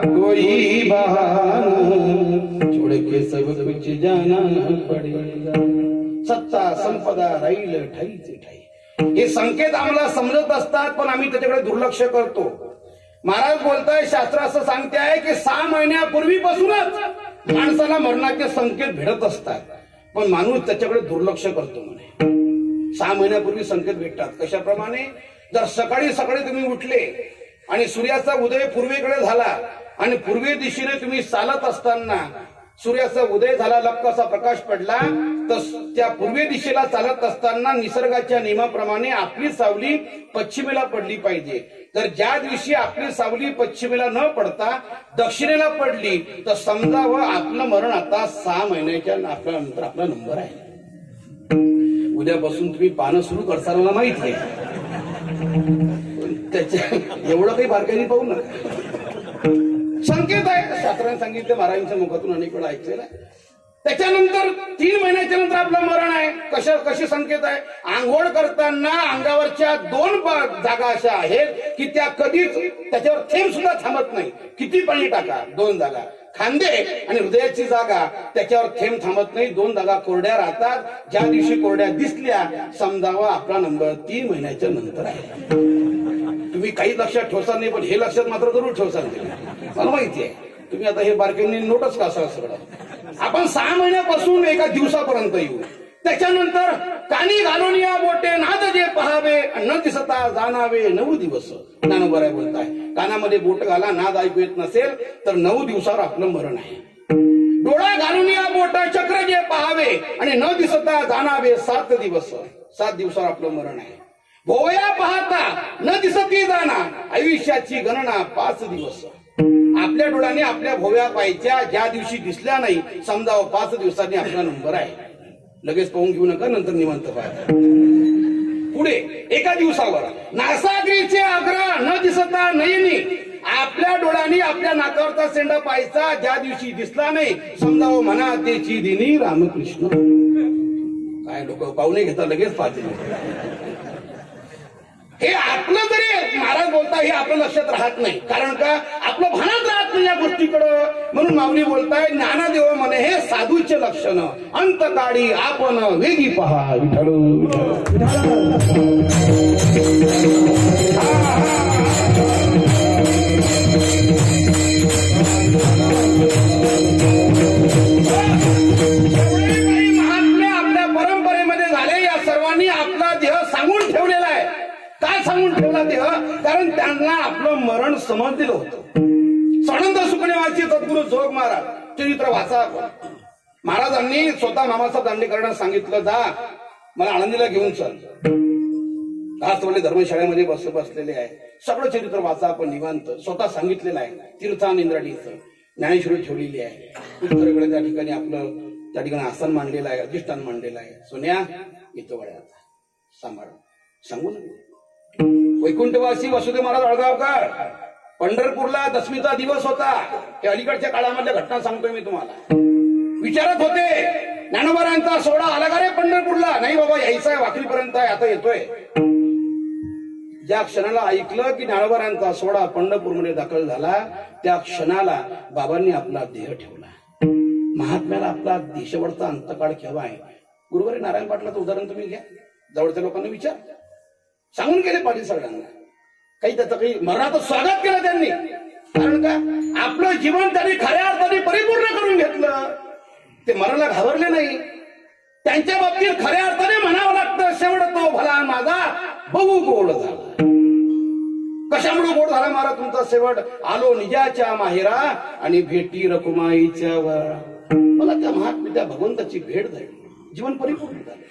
Speaker 1: कोई बहाना, छोड़ के सब कुछ जाना पड़ेगा. सत्ता संपदा राहील ठाईचे ठाई. हे संकेत आम्हाला समजत असतात, पण आम्ही त्याच्याकडे दुर्लक्ष करतो. महाराज बोलताय, शास्त्र असं सांगते आहे की 6 महिन्यापूर्वीपासूनच माणसाला मरणाचे संकेत भेटत असतात, पण माणूस त्याच्याकडे दुर्लक्ष करतो म्हणे. 6 महिन्यापूर्वी संकेत भेटतात. कशाप्रमाणे, जर सकाळी तुम्ही उठले आणि सूर्याचा उदय पूर्वेकडे झाला आणि पूर्वे दिशेने तुम्ही चालत असताना सूर्याचा उदय झाला, लक्क असा प्रकाश पडला, तर त्या पूर्वे दिशेला चालत असताना निसर्गाच्या नियमाप्रमाणे आपली सावली पश्चिमेला पडली पाहिजे. तर ज्या दिवशी आपली सावली पश्चिमेला न पडता दक्षिणेला पडली तर समजावं आपलं मरण आता 6 महिन्याच्या नंतर आपला नंबर आहे. उद्यापासून तुम्ही पानं सुरू करताना मला माहित आहे, त्याच्या एवढं काही बारकाईने पाहू नका. संकेत आहे, शास्त्राने सांगितलं, महाराजांच्या मुखातून अनेक वेळा ऐकलेला आहे. त्याच्यानंतर 3 महिन्याच्या नंतर आपलं मरण आहे. कशी संकेत आहे? आंघोळ करताना अंगावरच्या 2 जागा अशा आहेत की त्या कधीच त्याच्यावर थेंब सुद्धा थांबत नाही. किती पाणी टाका, 2 जागा, खांदे आणि हृदयाची जागा, त्याच्यावर थेंब थांबत नाही. 2 जागा कोरड्या राहतात. ज्या दिवशी कोरड्या दिसल्या समजावा आपला नंबर 3 महिन्याच्या नंतर आहे. तुम्ही काही लक्षात ठेवसाल नाही, पण हे लक्षात मात्र जरूर ठेवसाल. मला माहिती आहे तुम्ही आता हे बारकाईने नोटच का असाल सगळं. आपण 6 महिन्यापासून एका दिवसापर्यंत येऊ. त्याच्यानंतर कानी घालून या बोटे नाद जे पहावे न दिसता जाणावे 9 दिवस. ज्ञानोबा बोलताय, कानामध्ये बोट घाला, नाद ऐकू येत नसेल तर 9 दिवसावर आपलं मरण आहे. डोळा घालून या बोट चक्र जे पहावे आणि न दिसता जाणावे 7 दिवस. 7 दिवसावर आपलं मरण आहे. भोवया पाहता न दिसती जाणा आयुष्याची गणना 5 दिवस. आपल्या डोळ्याने आपल्या भोव्या पाहायच्या, ज्या दिवशी दिसल्या नाही समजावं 5 दिवसांनी आपला नंबर आहे. लगेच पाहून घेऊ नका, नंतर निवांत पाहा. पुढे एका दिवसावर नासागरीचे आग्रह न दिसता नयनी. आपल्या डोळ्यांनी आपल्या नाकावरचा सेंडा पाहायचा, ज्या दिवशी दिसला नाही समजावं म्हणा त्याची दिनी रामकृष्ण. काय लोक पाहुणे घेता लगेच पाहतील. हे आपलं जरी महाराज बोलता हे आपलं लक्षात राहत नाही, कारण का आपलं भानात राहत नाही या गोष्टीकडं. म्हणून माऊली बोलताय, ज्ञानदेव म्हणे हे साधूचे लक्षण अंतकाळी आपण वेगी पहा. विठ्ठल महात्मे आपल्या परंपरेमध्ये झाले. या सर्वांनी आपला देह सांगून ठेवलेला आहे. काय सांगून ठेवला देह? कारण त्यांना आपलं मरण समजलेलं होतं. सानंद सुखदेवाची सद्गुरू जोग महाराज चरित्र वाचा. महाराजांनी स्वतः मामासाहेब दांडेकरांना सांगितलं, जा मला आळंदीला घेऊन चल. राष्ट्रवादी धर्मशाळेमध्ये बसलेले आहे, सगळं चरित्र वाचा आपण निवांत. स्वतः सांगितलेलं आहे. तीर्थान इंद्राडीचं ज्ञानेश्वरी ठेवलेली आहे. उत्तरेकडे त्या ठिकाणी आपलं त्या ठिकाणी आसन मांडलेलं आहे, अधिष्ठान मांडलेलं आहे. सोन्या येतो वड्याचा सांभाळ सांगून. वैकुंठवासी वसुदेव महाराज अळगावकर पंढरपूरला दशमीचा दिवस होता. हे अलीकडच्या काळामधल्या घटना सांगतोय मी तुम्हाला. विचारत होते, ज्ञानोबारांचा सोहळा आला का रे पंढरपूरला? नाही बाबा, यायचा आहे, वाखरीपर्यंत आहे, आता येतोय. ज्या क्षणाला ऐकलं की ज्ञानोबारांचा सोहळा पंढरपूरमध्ये दाखल झाला त्या क्षणाला बाबांनी आपला देह ठेवला. महात्म्याला आपला देशवरचा अंतकाळ केव्हा आहे? गुरुवारी नारायण पाटलाचं उदाहरण तुम्ही घ्या. जवळच्या लोकांना विचार. सांगून गेले पाटील सगळ्यांना. काही त्याचं काही मरणाचं स्वागत केलं त्यांनी. कारण का आपलं जीवन त्यांनी खऱ्या अर्थाने परिपूर्ण करून घेतलं. ते मरणाला घाबरले नाही. त्यांच्या बाबतीत खऱ्या अर्थाने म्हणावं लागतं, शेवट तो भला माझा बहु गोड झाला. कशामुळे गोड झाला महाराज तुमचा शेवट? आलो निजाच्या माहेरा आणि भेटी रकुमाईच्या वरा. मला त्या महात्म्या त्या भगवंताची भेट झाली, जीवन परिपूर्ण झालं.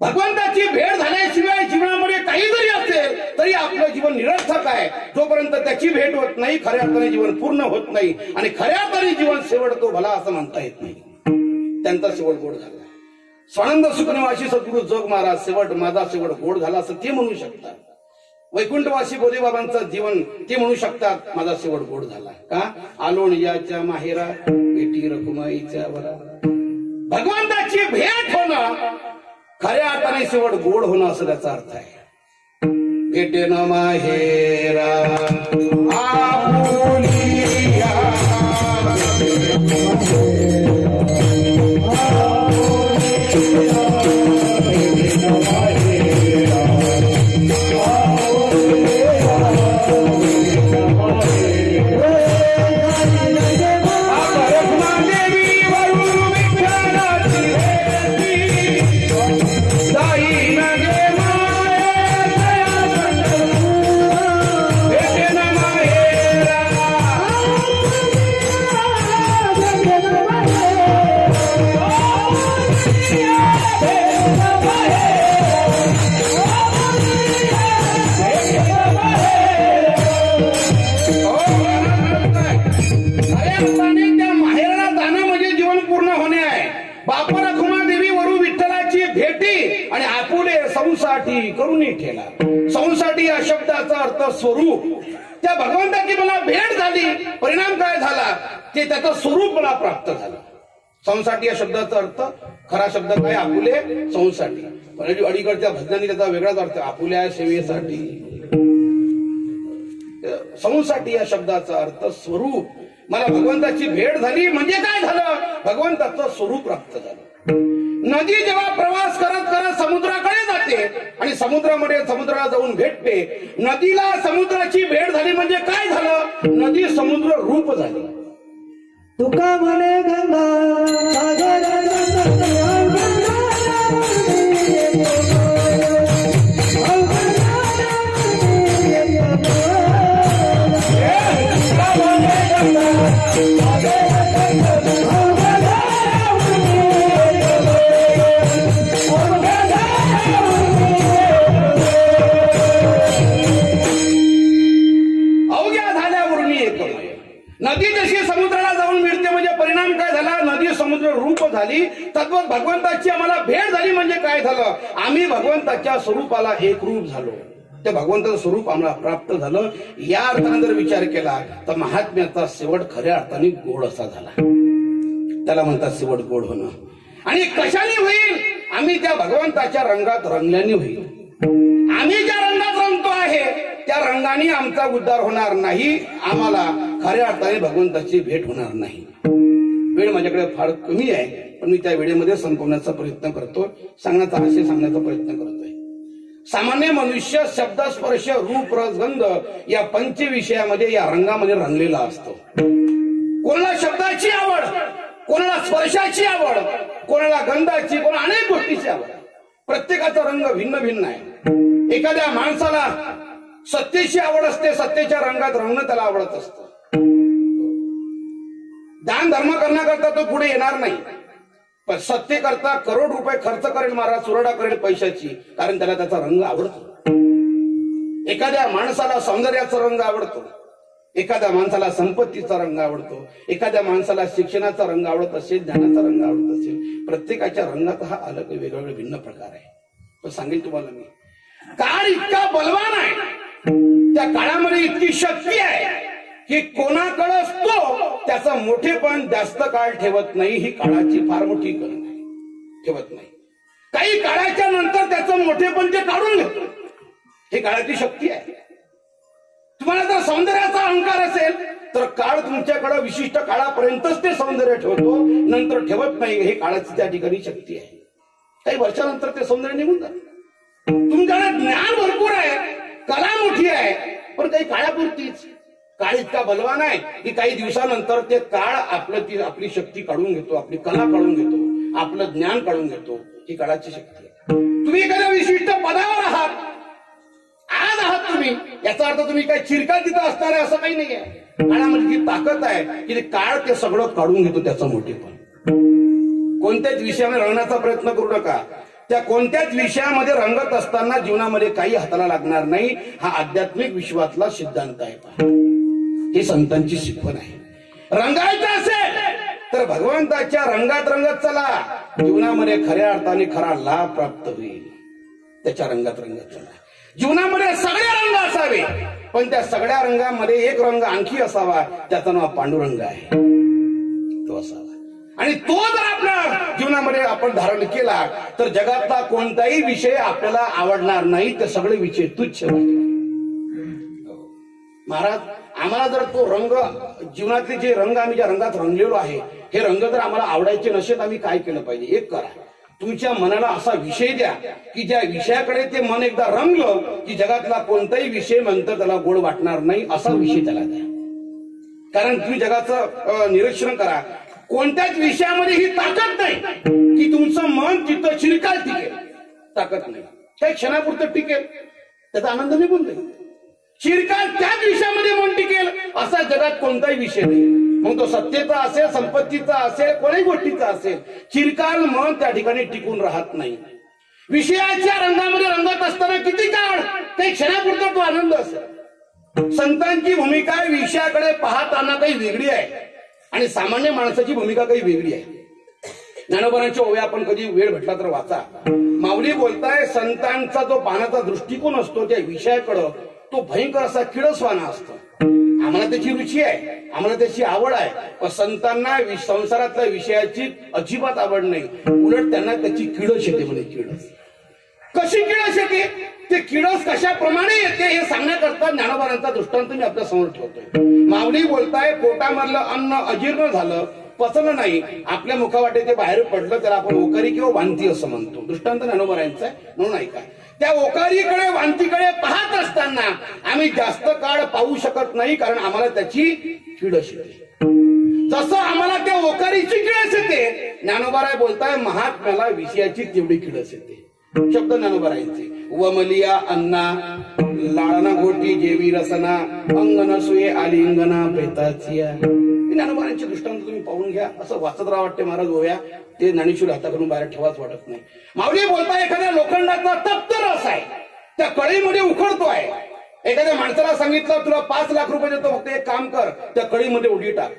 Speaker 1: भगवंताची भेट झाल्याशिवाय जीवनामध्ये काही जरी असेल तरी आपलं जीवन निरर्थक आहे. जोपर्यंत त्याची भेट होत नाही खऱ्या अर्थाने जीवन पूर्ण होत नाही. आणि खऱ्या अर्थाने जीवन शेवटतो भला असं म्हणता येत नाही. त्यांचा शेवट गोड झाला. स्वानंद सुखनिवासी सद्गुरू जोग महाराज शेवट माझा शेवट गोड झाला असं ते म्हणू शकतात. वैकुंठवासी बोधेबाबांचं जीवन ते म्हणू शकतात, माझा शेवट गोड झाला. का? आलो निजाच्या माहेरा भेटी रकुमाईच्या वरा. भगवंताची भेट होणं खऱ्या अर्थाने शेवट गोड होणं असं त्याचा अर्थ आहे. भेटेन माहेरा आपुलिया संसाठी करुणी ठेला. संसाठी या शब्दाचा अर्थ स्वरूप. त्या भगवंताची मला भेट झाली, परिणाम काय झाला ते त्याचं स्वरूप मला प्राप्त झालं. संसाठी या शब्दाचा अर्थ खरा शब्द काय? आपुले संसाठी. पण अलीकडच्या भजनांनी त्याचा वेगळाच अर्थ, आपुल्या सेवेसाठी. संसाठी या शब्दाचा अर्थ स्वरूप. मला भगवंताची भेट झाली म्हणजे काय झालं? भगवंताचं स्वरूप प्राप्त झालं. नदी जेव्हा प्रवास करत करत समुद्राकडे जाते आणि समुद्रामध्ये समुद्राला जाऊन भेटते, नदीला समुद्राची भेट झाली म्हणजे काय झालं? नदी समुद्र रूप झाली.
Speaker 2: तुका म्हणे गंगा सागर
Speaker 1: नदी जशी समुद्राला जाऊन मिळते म्हणजे परिणाम काय झाला? नदी समुद्र रूप झाली. तद्वत भगवंताची आम्हाला भेट झाली म्हणजे काय झालं? आम्ही भगवंताच्या स्वरूपाला एक रूप झालो. ते भगवंताचं स्वरूप आम्हाला प्राप्त झालं. या अर्थाने जर विचार केला तर महात्म्याचा शेवट खऱ्या अर्थाने गोड असा झाला. त्याला म्हणतात शेवट गोड होणं. आणि कशाने होईल? आम्ही त्या भगवंताच्या रंगात रंगल्याने होईल. आम्ही ज्या रंगात रंगतो आहे त्या रंगाने आमचा उद्धार होणार नाही. आम्हाला खऱ्या अर्थाने भगवंताची भेट होणार नाही. वेळ माझ्याकडे फार कमी आहे, पण मी त्या वेळेमध्ये संपवण्याचा प्रयत्न करतो, सांगण्याचा आशय सांगण्याचा प्रयत्न करतोय. सामान्य मनुष्य शब्द स्पर्श रूप रस गंध या पंचविषयामध्ये या रंगामध्ये रंगलेला असतो. कोणाला शब्दाची आवड, कोणाला स्पर्शाची आवड, कोणाला गंधाची, कोणाला अनेक गोष्टीची आवड. प्रत्येकाचा रंग भिन्न भिन्न आहे. एखाद्या माणसाला सत्तेची आवड असते, सत्तेच्या रंगात रंगणं त्याला आवडत असतं. दान धर्म करण्याकरता तो पुढे येणार नाही, पण सत्तेकरता करोड रुपये खर्च करेल, महाराज सुरडा करेल पैशाची, कारण त्याला त्याचा रंग आवडतो. एखाद्या माणसाला सौंदर्याचा रंग आवडतो, एखाद्या माणसाला संपत्तीचा रंग आवडतो, एखाद्या माणसाला शिक्षणाचा रंग आवडत असेल, ज्ञानाचा रंग आवडत असेल. प्रत्येकाच्या रंगात हा अलग वेगवेगळे भिन्न प्रकार आहे. पण सांगेल तुम्हाला मी, काळ इतका बलवान आहे, त्या काळामध्ये इतकी शक्ती आहे की कोणाकडे तो त्याचा मोठेपण जास्त काळ ठेवत नाही. ही काळाची फार मोठी गरज आहे, ठेवत नाही. काही काळाच्या नंतर त्याचं मोठेपण ते काढून घेतो. ही काळाची शक्ती आहे. तुम्हाला जर सौंदर्याचा अहंकार असेल तर काळ तुमच्याकडे विशिष्ट काळापर्यंतच ते सौंदर्य ठेवतो, नंतर ठेवत नाही. हे काळाची त्या ठिकाणी शक्ती आहे. काही वर्षानंतर ते सौंदर्य निघून जात. तुमच्याकडे ज्ञान भरपूर आहे, कला मोठी आहे, पण काही काळापुरतीच. काळ इतका बलवान आहे की काही दिवसानंतर ते काळ आपली शक्ती काढून घेतो, आपली कला काढून घेतो, आपलं ज्ञान काढून घेतो. ही काळाची शक्ती आहे. तुम्ही एखाद्या विशिष्ट पदावर आहात, आज आहात तुम्ही, याचा अर्थ तुम्ही काही चिरकाल तिथं असणार आहे असं काही नाही आहे. काळामध्ये जी ताकद आहे की ते काळ ते सगळं काढून घेतो त्याचं मोठेपण. कोणत्याच विषयामध्ये रंगण्याचा प्रयत्न करू नका. त्या कोणत्याच विषयामध्ये रंगत असताना जीवनामध्ये काही हाताला लागणार नाही. हा आध्यात्मिक विश्वातला सिद्धांत आहे. ही संतांची शिकवण आहे. रंगायचं असेल तर भगवंताच्या रंगात रंगत चला. जीवनामध्ये खऱ्या अर्थाने खरा लाभ प्राप्त होईल. त्याच्या रंगात रंगत चला. जीवनामध्ये सगळे रंग असावे, पण त्या सगळ्या रंगामध्ये एक रंग आणखी असावा, त्याचं नाव पांडुरंग आहे. तो असावा. आणि तो जर आपल्या जीवनामध्ये आपण धारण केला तर जगातला कोणताही विषय आपल्याला आवडणार नाही. ते सगळे विषय तुच्छ वाटतील. महाराज, आम्हाला जर तो रंग, जीवनातले जे रंग आम्ही ज्या रंगात रंगलेलो आहे, हे रंग जर आम्हाला आवडायचे नसेल, आम्ही काय केलं पाहिजे? एक करा, तुमच्या मनाला असा विषय द्या की ज्या विषयाकडे ते मन एकदा रंगलं की जगातला कोणताही विषय नंतर त्याला गोड वाटणार नाही. असा विषय त्याला द्या. कारण तुम्ही जगाचं निरीक्षण करा, कोणत्याच विषयामध्ये ही ताकद नाही की तुमचं मन तिथं चिरकाल टिकेल. ताकद नाही. काही क्षणापुरतं टिकेल, त्याचा आनंद निघून जाईल. चिरकाल त्याच विषयामध्ये मन टिकेल असा जगात कोणताही विषय नाही. मग तो सत्तेचा असेल, संपत्तीचा असेल, कोणत्याही गोष्टीचा असेल, चिरकाल मन त्या ठिकाणी टिकून राहत नाही. विषयाच्या रंगामध्ये रंगत असताना किती काळ, काही क्षणापुरता तो आनंद असेल. संतांची भूमिका विषयाकडे पाहताना काही वेगळी आहे आणि सामान्य माणसाची भूमिका काही वेगळी आहे. ज्ञानोबांच्या ओव्या आपण कधी वेळ भेटला तर वाचा. माऊली माऊली बोलताय संतांचा जो पाहण्याचा दृष्टिकोन असतो त्या विषयाकडं तो भयंकर असा किळसवाना असतो. आम्हाला त्याची रुची आहे, आम्हाला त्याची आवड आहे, पण संतांना संसारातल्या विषयाची अजिबात आवड नाही. उलट त्यांना त्याची किळस येते. म्हणजे किळस कशी किळस येते, ते किळस कशाप्रमाणे येते हे सांगण्याकरता ज्ञानोबांचा दृष्टांत मी आपल्या समोर ठेवतोय. माऊली बोलताय पोटामधलं अन्न अजीर्ण झालं, पचलं नाही, आपल्या मुखावाटे ते बाहेर पडलं, त्याला आपण ओकारी किंवा वांती असं म्हणतो. दृष्टांत ज्ञानोबांचा आहे म्हणून ऐका. त्या ओकारीकडे वांतीकडे पाहत असताना आम्ही जास्त काळ पाहू शकत नाही, कारण आम्हाला त्याची किळस येते. जसं आम्हाला त्या ओकारीची किळस येते, ज्ञानोबाराय बोलताय महात्म्याला विषयाची तेवढी किळस येते. शब्द ज्ञानोबारायांचे. वमलिया अन्ना लाळना घोटी जेवी रसना अंगण सुये आलिंगना प्रेताचिया. ज्ञानोबारांचे दृष्टांत तुम्ही पाहून घ्या. असं वाचत राहा वाटते महाराज गोव्या, ते ज्ञानेश्वर हाताकडून बाहेर ठेवाच वाटत नाही. माऊली बोलताय एखाद्या लोखंडाचा तप्त रस आहे, त्या कळीमध्ये उखडतो आहे. एखाद्या माणसाला सांगितलं तुला 5 लाख रुपये देतो, फक्त एक काम कर, त्या कळीमध्ये उडी टाक.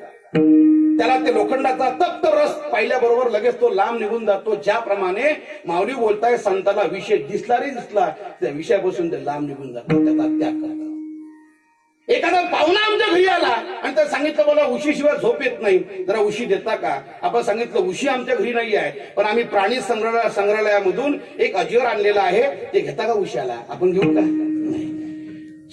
Speaker 1: त्याला ते लोखंडाचा तप्त रस पाहिल्याबरोबर लगेच तो लांब निघून जातो. ज्याप्रमाणे माऊली बोलताय संताला विषय दिसला रे दिसला, त्या विषयापासून ते लांब निघून जातो, त्याचा त्याग करतात. एखादा पाहुणा आमच्या घरी आला आणि त्याला सांगितलं मला उशीशिवाय झोप येत नाही, जरा उशी देता का. आपण सांगितलं उशी आमच्या घरी नाही आहे, पण आम्ही प्राणी संग्रहालयामधून एक अजगर आणलेला आहे, ते घेता का उशाला, आपण घेऊ का. नाही.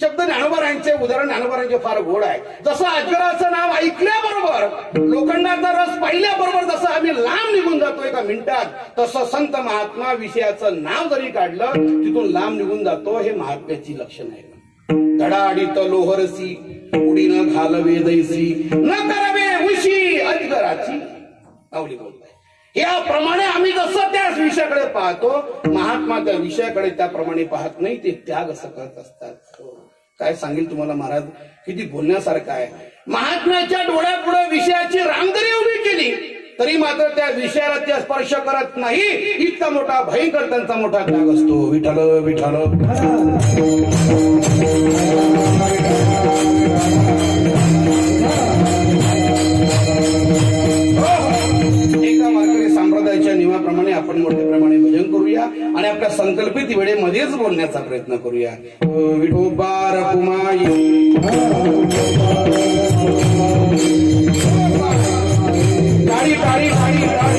Speaker 1: शब्द ज्ञानोबारांचे उदाहरण ज्ञानोबारांचे फार गोड आहे. जसं अजगराचं नाव ऐकल्याबरोबर लोखंडाचा रस पाहिल्याबरोबर जसं आम्ही लांब निघून जातो एका मिनिटात, तसं संत महात्मा विषयाचं नाव जरी काढलं तिथून लांब निघून जातो. हे महात्म्याची लक्षण आहे. धडाडीत लोहरसी उडी न घालवे दैसी न करावे उशी अजगराची. माऊली बोलताय याप्रमाणे आम्ही जसं त्या विषयाकडे पाहतो, महात्मा त्या विषयाकडे त्याप्रमाणे पाहत नाही, ते त्याग असं करत असतात. काय सांगेल तुम्हाला महाराज, किती बोलण्यासारखं आहे. महात्म्याच्या डोळ्यापुढे विषयाची रांग जरी उभी केली तरी मात्र त्या विषयाला त्या स्पर्श करत नाही. इतका मोठा भयंकर त्यांचा मोठा त्याग असतो. विठ्ठल विठ्ठल. एका वारकरी संप्रदायाच्या नियमाप्रमाणे आपण मोठ्या प्रमाणे भजन करूया आणि आपल्या संकल्पित वेळेमध्येच बोलण्याचा प्रयत्न करूया. विठोबा रखुमाई टाळी टाळी टाळी टाळी.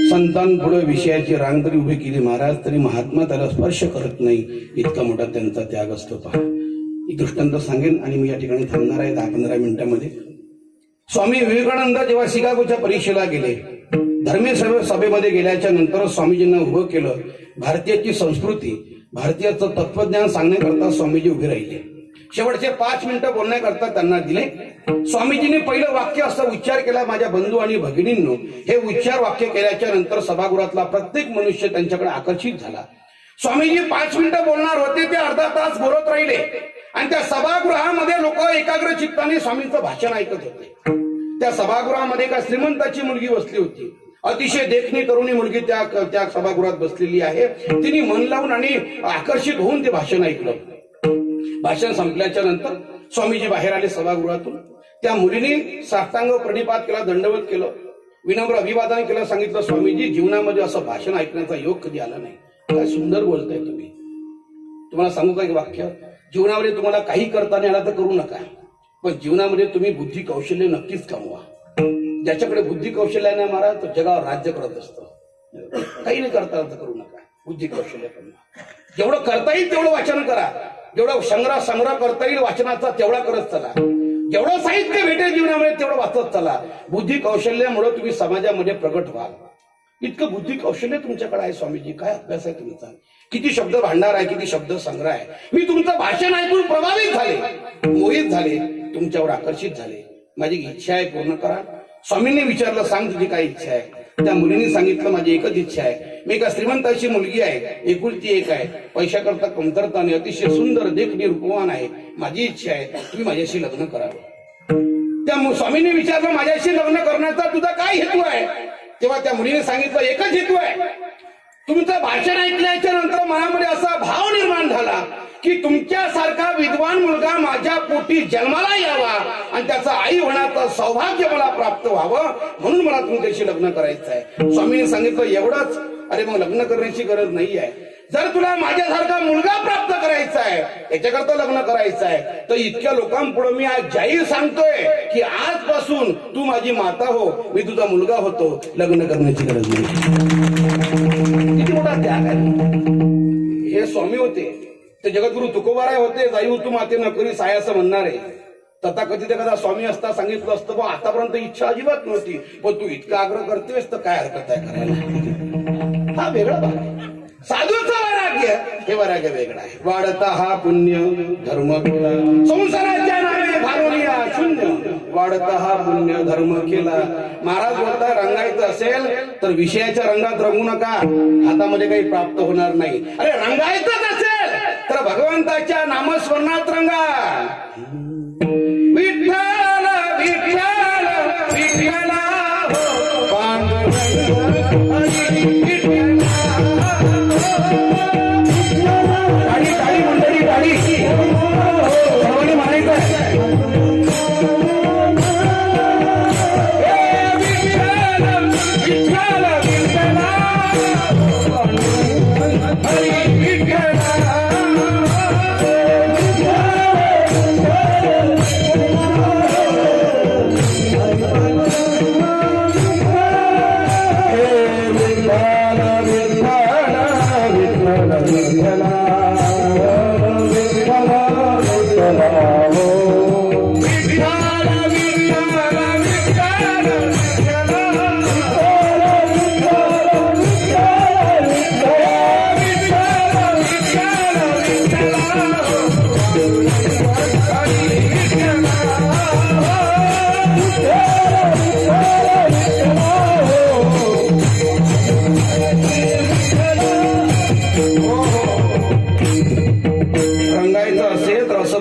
Speaker 1: संतांपुढे विषयाची रांग तरी उभी केली महाराज, तरी महात्मा त्याला स्पर्श करत नाही. इतका मोठा त्यांचा त्याग असतो. पहा, एक दृष्टांत सांगेन आणि मी या ठिकाणी थांबणार आहे 10-15 मिनिटांमध्ये. स्वामी विवेकानंद जेव्हा शिकागोच्या परीक्षेला गेले, धर्मीय सभेमध्ये गेल्याच्या नंतर स्वामीजींना उभं केलं. भारतीयाची संस्कृती, भारतीयाचं तत्वज्ञान सांगण्याकरता स्वामीजी उभे राहिले. शेवटचे 5 मिनिटं बोलण्याकरता त्यांना दिले. स्वामीजींनी पहिलं वाक्य असं उच्चार केला, माझ्या बंधू आणि भगिनींनो. हे उच्चार वाक्य केल्याच्या नंतर सभागृहातला प्रत्येक मनुष्य त्यांच्याकडे आकर्षित झाला. स्वामीजी 5 मिनिटं बोलणार होते, ते अर्धा तास बोलत राहिले आणि त्या सभागृहामध्ये लोक एकाग्र चित्ताने स्वामींचं भाषण ऐकत होते. त्या सभागृहामध्ये एका श्रीमंताची मुलगी बसली होती. अतिशय देखणी तरुणी मुलगी त्या सभागृहात बसलेली आहे. तिने मन लावून आणि आकर्षित होऊन ते भाषण ऐकलं. भाषण संपल्याच्या नंतर स्वामीजी बाहेर आले सभागृहातून. त्या मुलीने साष्टांग प्रणिपात केला, दंडवत केलं, विनम्र अभिवादन केलं. सांगितलं, स्वामीजी जीवनामध्ये असं भाषण ऐकण्याचा योग कधी आला नाही. काय सुंदर बोलताय तुम्ही. तुम्हाला सांगू का एक वाक्य, जीवनामध्ये तुम्हाला काही करता नाही आला तर करू नका, पण जीवनामध्ये तुम्ही बुद्धी कौशल्य नक्कीच कमवा. ज्याच्याकडे बुद्धी कौशल्य नाही महाराज, तो जगावर राज्य करत असतो. काही नाही करता आलं तर करू नका, बुद्धी कौशल्य कमवा. जेवढं करता येईल तेवढं वाचन करा, जेवढं संग्रह करता येईल वाचनाचा तेवढा करत चला, जेवढं साहित्य भेटेल जीवनामध्ये तेवढं वाचत चला. बुद्धी कौशल्यामुळे तुम्ही समाजामध्ये प्रगट व्हाल. इतकं बुद्धी कौशल्य तुमच्याकडे आहे स्वामीजी. काय अभ्यास आहे तुमचा, किती शब्द भांडार आहे, किती शब्द संग्रह आहे. मी तुमचं भाषण ऐकून प्रभावित झाले, मोहित झाले. तुमच्यावर आकर्षित झाले. माझी इच्छा आहे, पूर्ण करा. स्वामींनी विचारलं, सांग तुझी काय इच्छा आहे. त्या मुलीने सांगितलं, माझी एकच इच्छा आहे. मी एका श्रीमंताची मुलगी आहे, एकुलती एक आहे, पैशाकरता कमतरता नाही, अतिशय सुंदर देखणी रूपवान आहे. माझी इच्छा आहे तुम्ही माझ्याशी लग्न करावं. त्या स्वामींनी विचारलं, माझ्याशी लग्न करण्याचा तुझा काय हेतू आहे. तेव्हा त्या मुलीने सांगितलं, एकच हेतू आहे. तुमचं भाषण ऐकल्याच्या नंतर मनामध्ये असा भाव निर्माण झाला की तुमच्यासारखा विद्वान मुलगा माझ्या पोटी जन्माला यावा आणि त्याचा आई होण्याचं सौभाग्य मला प्राप्त व्हावं, म्हणून मला तुमच्याशी लग्न करायचं आहे. स्वामींनी सांगितलं, एवढंच. अरे मग लग्न करण्याची गरज नाही आहे. जर तुला माझ्यासारखा मुलगा प्राप्त करायचा आहे, याच्याकरता लग्न करायचं आहे, तर इतक्या लोकांपुढे मी आज जाहीर सांगतोय की आजपासून तू माझी माता हो, मी तुझा मुलगा होतो. लग्न करण्याची गरज नाही. किती मोठा त्याग आहे. हे स्वामी होते, ते जगद्गुरु तुकोबाराय होते. जाई तू माते न करी साय असं म्हणणारे. तथाकथित एखादा स्वामी असता सांगितलं असतं, बा आतापर्यंत इच्छा अजिबात नव्हती, पण तू इतका आग्रह करतेस तर काय हरकत आहे करायला. हा वेगळा भाग आहे. साधूचं वैराग्य हे वैराग्य वेगळं आहे. वाढता हा पुण्य धर्म केला, संसाराच्या नावे भारोनिया शून्य. वाढता हा पुण्य धर्म केला. महाराज बोलता, रंगायचं असेल तर विषयाच्या रंगात रंगू नका, हातामध्ये काही प्राप्त होणार नाही. अरे रंगायचंच असेल तर भगवंताच्या नामस्मरणात रंगा. विठ्ठल विठ्ठल विठ्ठल टाळी मंडळी टाळी सर्वांनी म्हणायचं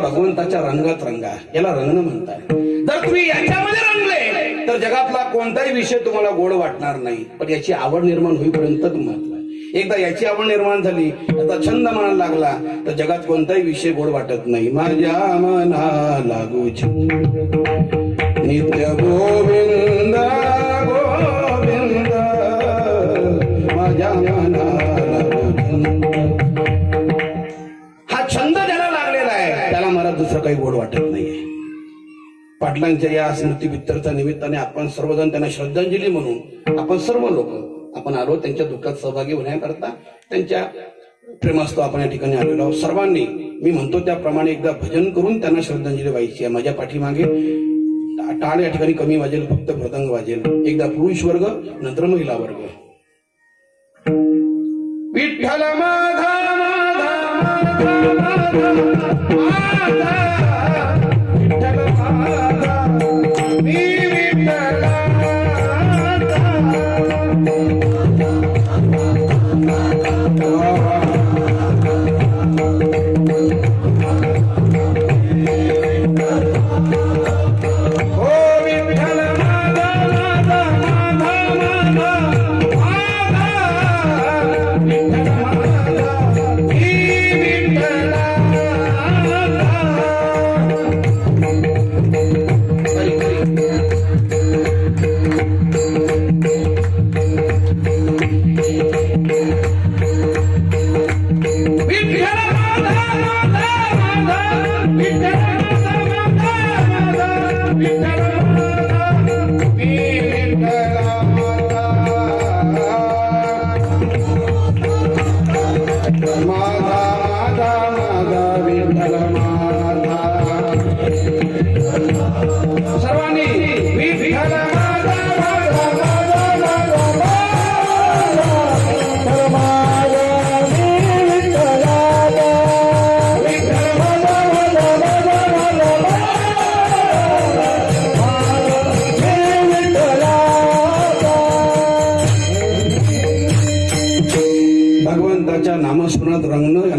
Speaker 1: भगवंताच्या रंगात रंगा, याला रंगणं म्हणतात. जर तुम्ही याच्यामध्ये रंगले तर जगातला कोणताही विषय तुम्हाला गोड वाटणार नाही, पण याची आवड निर्माण होईपर्यंत महत्व आहे. एकदा याची आवड निर्माण झाली, आता छंद म्हणायला लागला तर जगात कोणताही विषय गोड वाटत नाही. माझ्या मना लागू छंद नित्य गोविंद गोविंद, माझ्या मना लागू छंद. हा छंद ज्याला लागलेला आहे त्याला मला दुसरं काही गोड वाटत नाहीये. पाटलांच्या या स्मृतीपित्तरच्या निमित्ताने आपण सर्वजण त्यांना श्रद्धांजली म्हणून आपण सर्व लोक आपण आलो त्यांच्या दुःखात सहभागी होण्याकरता. त्यांच्या प्रेमास्तव आपण या ठिकाणी आलेलो आहोत. सर्वांनी मी म्हणतो त्याप्रमाणे एकदा भजन करून त्यांना श्रद्धांजली व्हायची आहे. माझ्या पाठीमागे टाळ या ठिकाणी कमी वाजेल, फक्त मृदंग वाजेल. एकदा पुरुष वर्ग नंतर महिला वर्ग. विठ्ठल माधा माधा माधा माधा विठ्ठल माधा मी विठ्ठल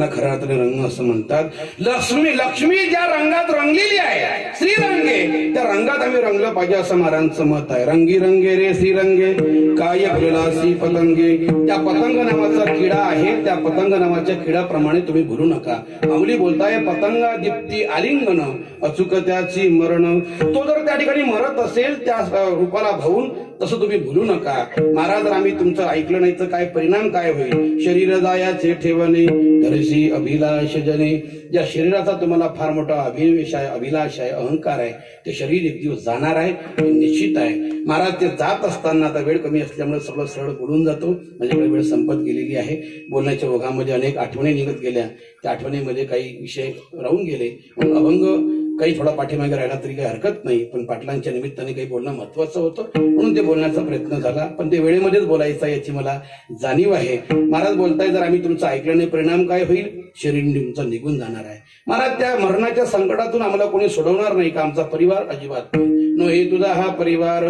Speaker 1: खऱ्या अर्थाने रंग असं म्हणतात. लक्ष्मी ज्या रंगात रंगलेली आहे श्रीरंगे, त्या रंगात आम्ही रंगलं पाहिजे असं महाराजांचं मत आहे. रंगी रंगे रे श्रीरंगे काय फुललासी पतंगे. त्या पतंग नावाचा किडा आहे, त्या पतंग नावाच्या किड्याप्रमाणे तुम्ही भुलू नका. माऊली बोलताय पतंगा दीप्ती आलिंगन अचूक त्याची मरण. तो जर त्या ठिकाणी मरत असेल त्या रूपाला भावून, तसं तुम्ही भुलू नका. महाराज आम्ही तुमचं ऐकलं नाही तर काय परिणाम काय होईल. शरीर जायाचे ठेवणे धरशी अभिलाष जने. ज्या शरीराचा तुम्हाला फार मोठा अभिनिवेश आहे, अभिलाष आहे, अहंकार आहे, ते शरीर एक दिवस जाणार आहे, हे निश्चित आहे. महाराज ते जात असताना आता वेळ कमी असल्यामुळे सगळं सरळ बोलून जातो. माझ्याकडे वेळ संपत गेलेली आहे. बोलण्याच्या ओघामध्ये अनेक आठवणी निघत गेल्या, त्या आठवणीमध्ये काही विषय राहून गेले. मग अभंग काही थोडा पाठीमागे राहिला तरी काही हरकत नाही, पण पाटलांच्या निमित्ताने काही बोलणं महत्वाचं होतं म्हणून ते बोलण्याचा प्रयत्न झाला. पण ते वेळेमध्येच बोलायचा याची मला जाणीव आहे. महाराज बोलताय जर आम्ही तुमचं ऐकलं नाही परिणाम काय होईल. शरीर तुमचं निघून जाणार आहे. महाराज त्या मरणाच्या संकटातून आम्हाला कोणी सोडवणार नाही का. आमचा परिवार अजिबात नो हे तुझा हा परिवार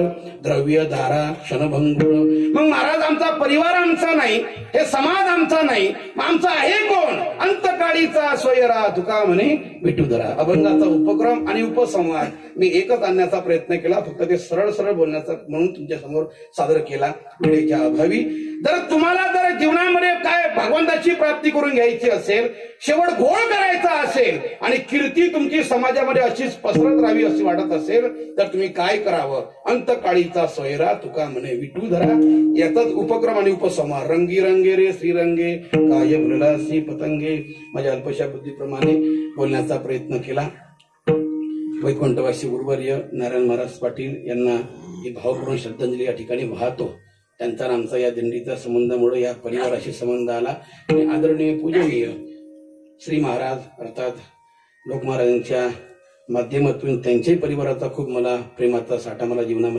Speaker 1: द्रव्य धारा क्षणभंगुर. मग महाराज आमचा परिवार आमचा नाही, हे समाज आमचा नाही, मग आमचा आहे कोण. अंतकाळीचा स्वयरा तुका म्हणे विठुधरा. अभंगाचा उपक्रम आणि उपसंवाद मी एकच आणण्याचा प्रयत्न केला, फक्त ते सरळ सरळ बोलण्याचा म्हणून तुमच्या समोर सादर केला वेळेच्या अभावी. जर तुम्हाला जर जीवनामध्ये काय भगवंताची प्राप्ती करून घ्यायची असेल, शेवट गोळ करायचा असेल आणि कीर्ती तुमची समाजामध्ये अशीच पसरत राहावी अशी वाटत असेल, तर तुम्ही काय करावं. अंतकाळीचा सोयरा तुका म्हणे विठू धरा. याचाच उपक्रम आणि उपसंहार. रंगी रंगे रे श्रीरंगे काय फुललासी पतंगे. माझ्या अल्पशा बुद्धीप्रमाणे बोलण्याचा प्रयत्न केला. वैकुंठवासी गुरुवर्य नारायण महाराज पाटील यांना ही भावपूर्ण श्रद्धांजली या ठिकाणी वाहतो. त्यांचा आमचा या दिंडीचा संबंधामुळे या परिवाराशी संबंध आला. आणि आदरणीय पूजनीय श्री महाराज अर्थात लोक महाराजांच्या माध्यमातून त्यांच्याही परिवाराचा खूप मला प्रेमाचा साठा मला जीवनामध्ये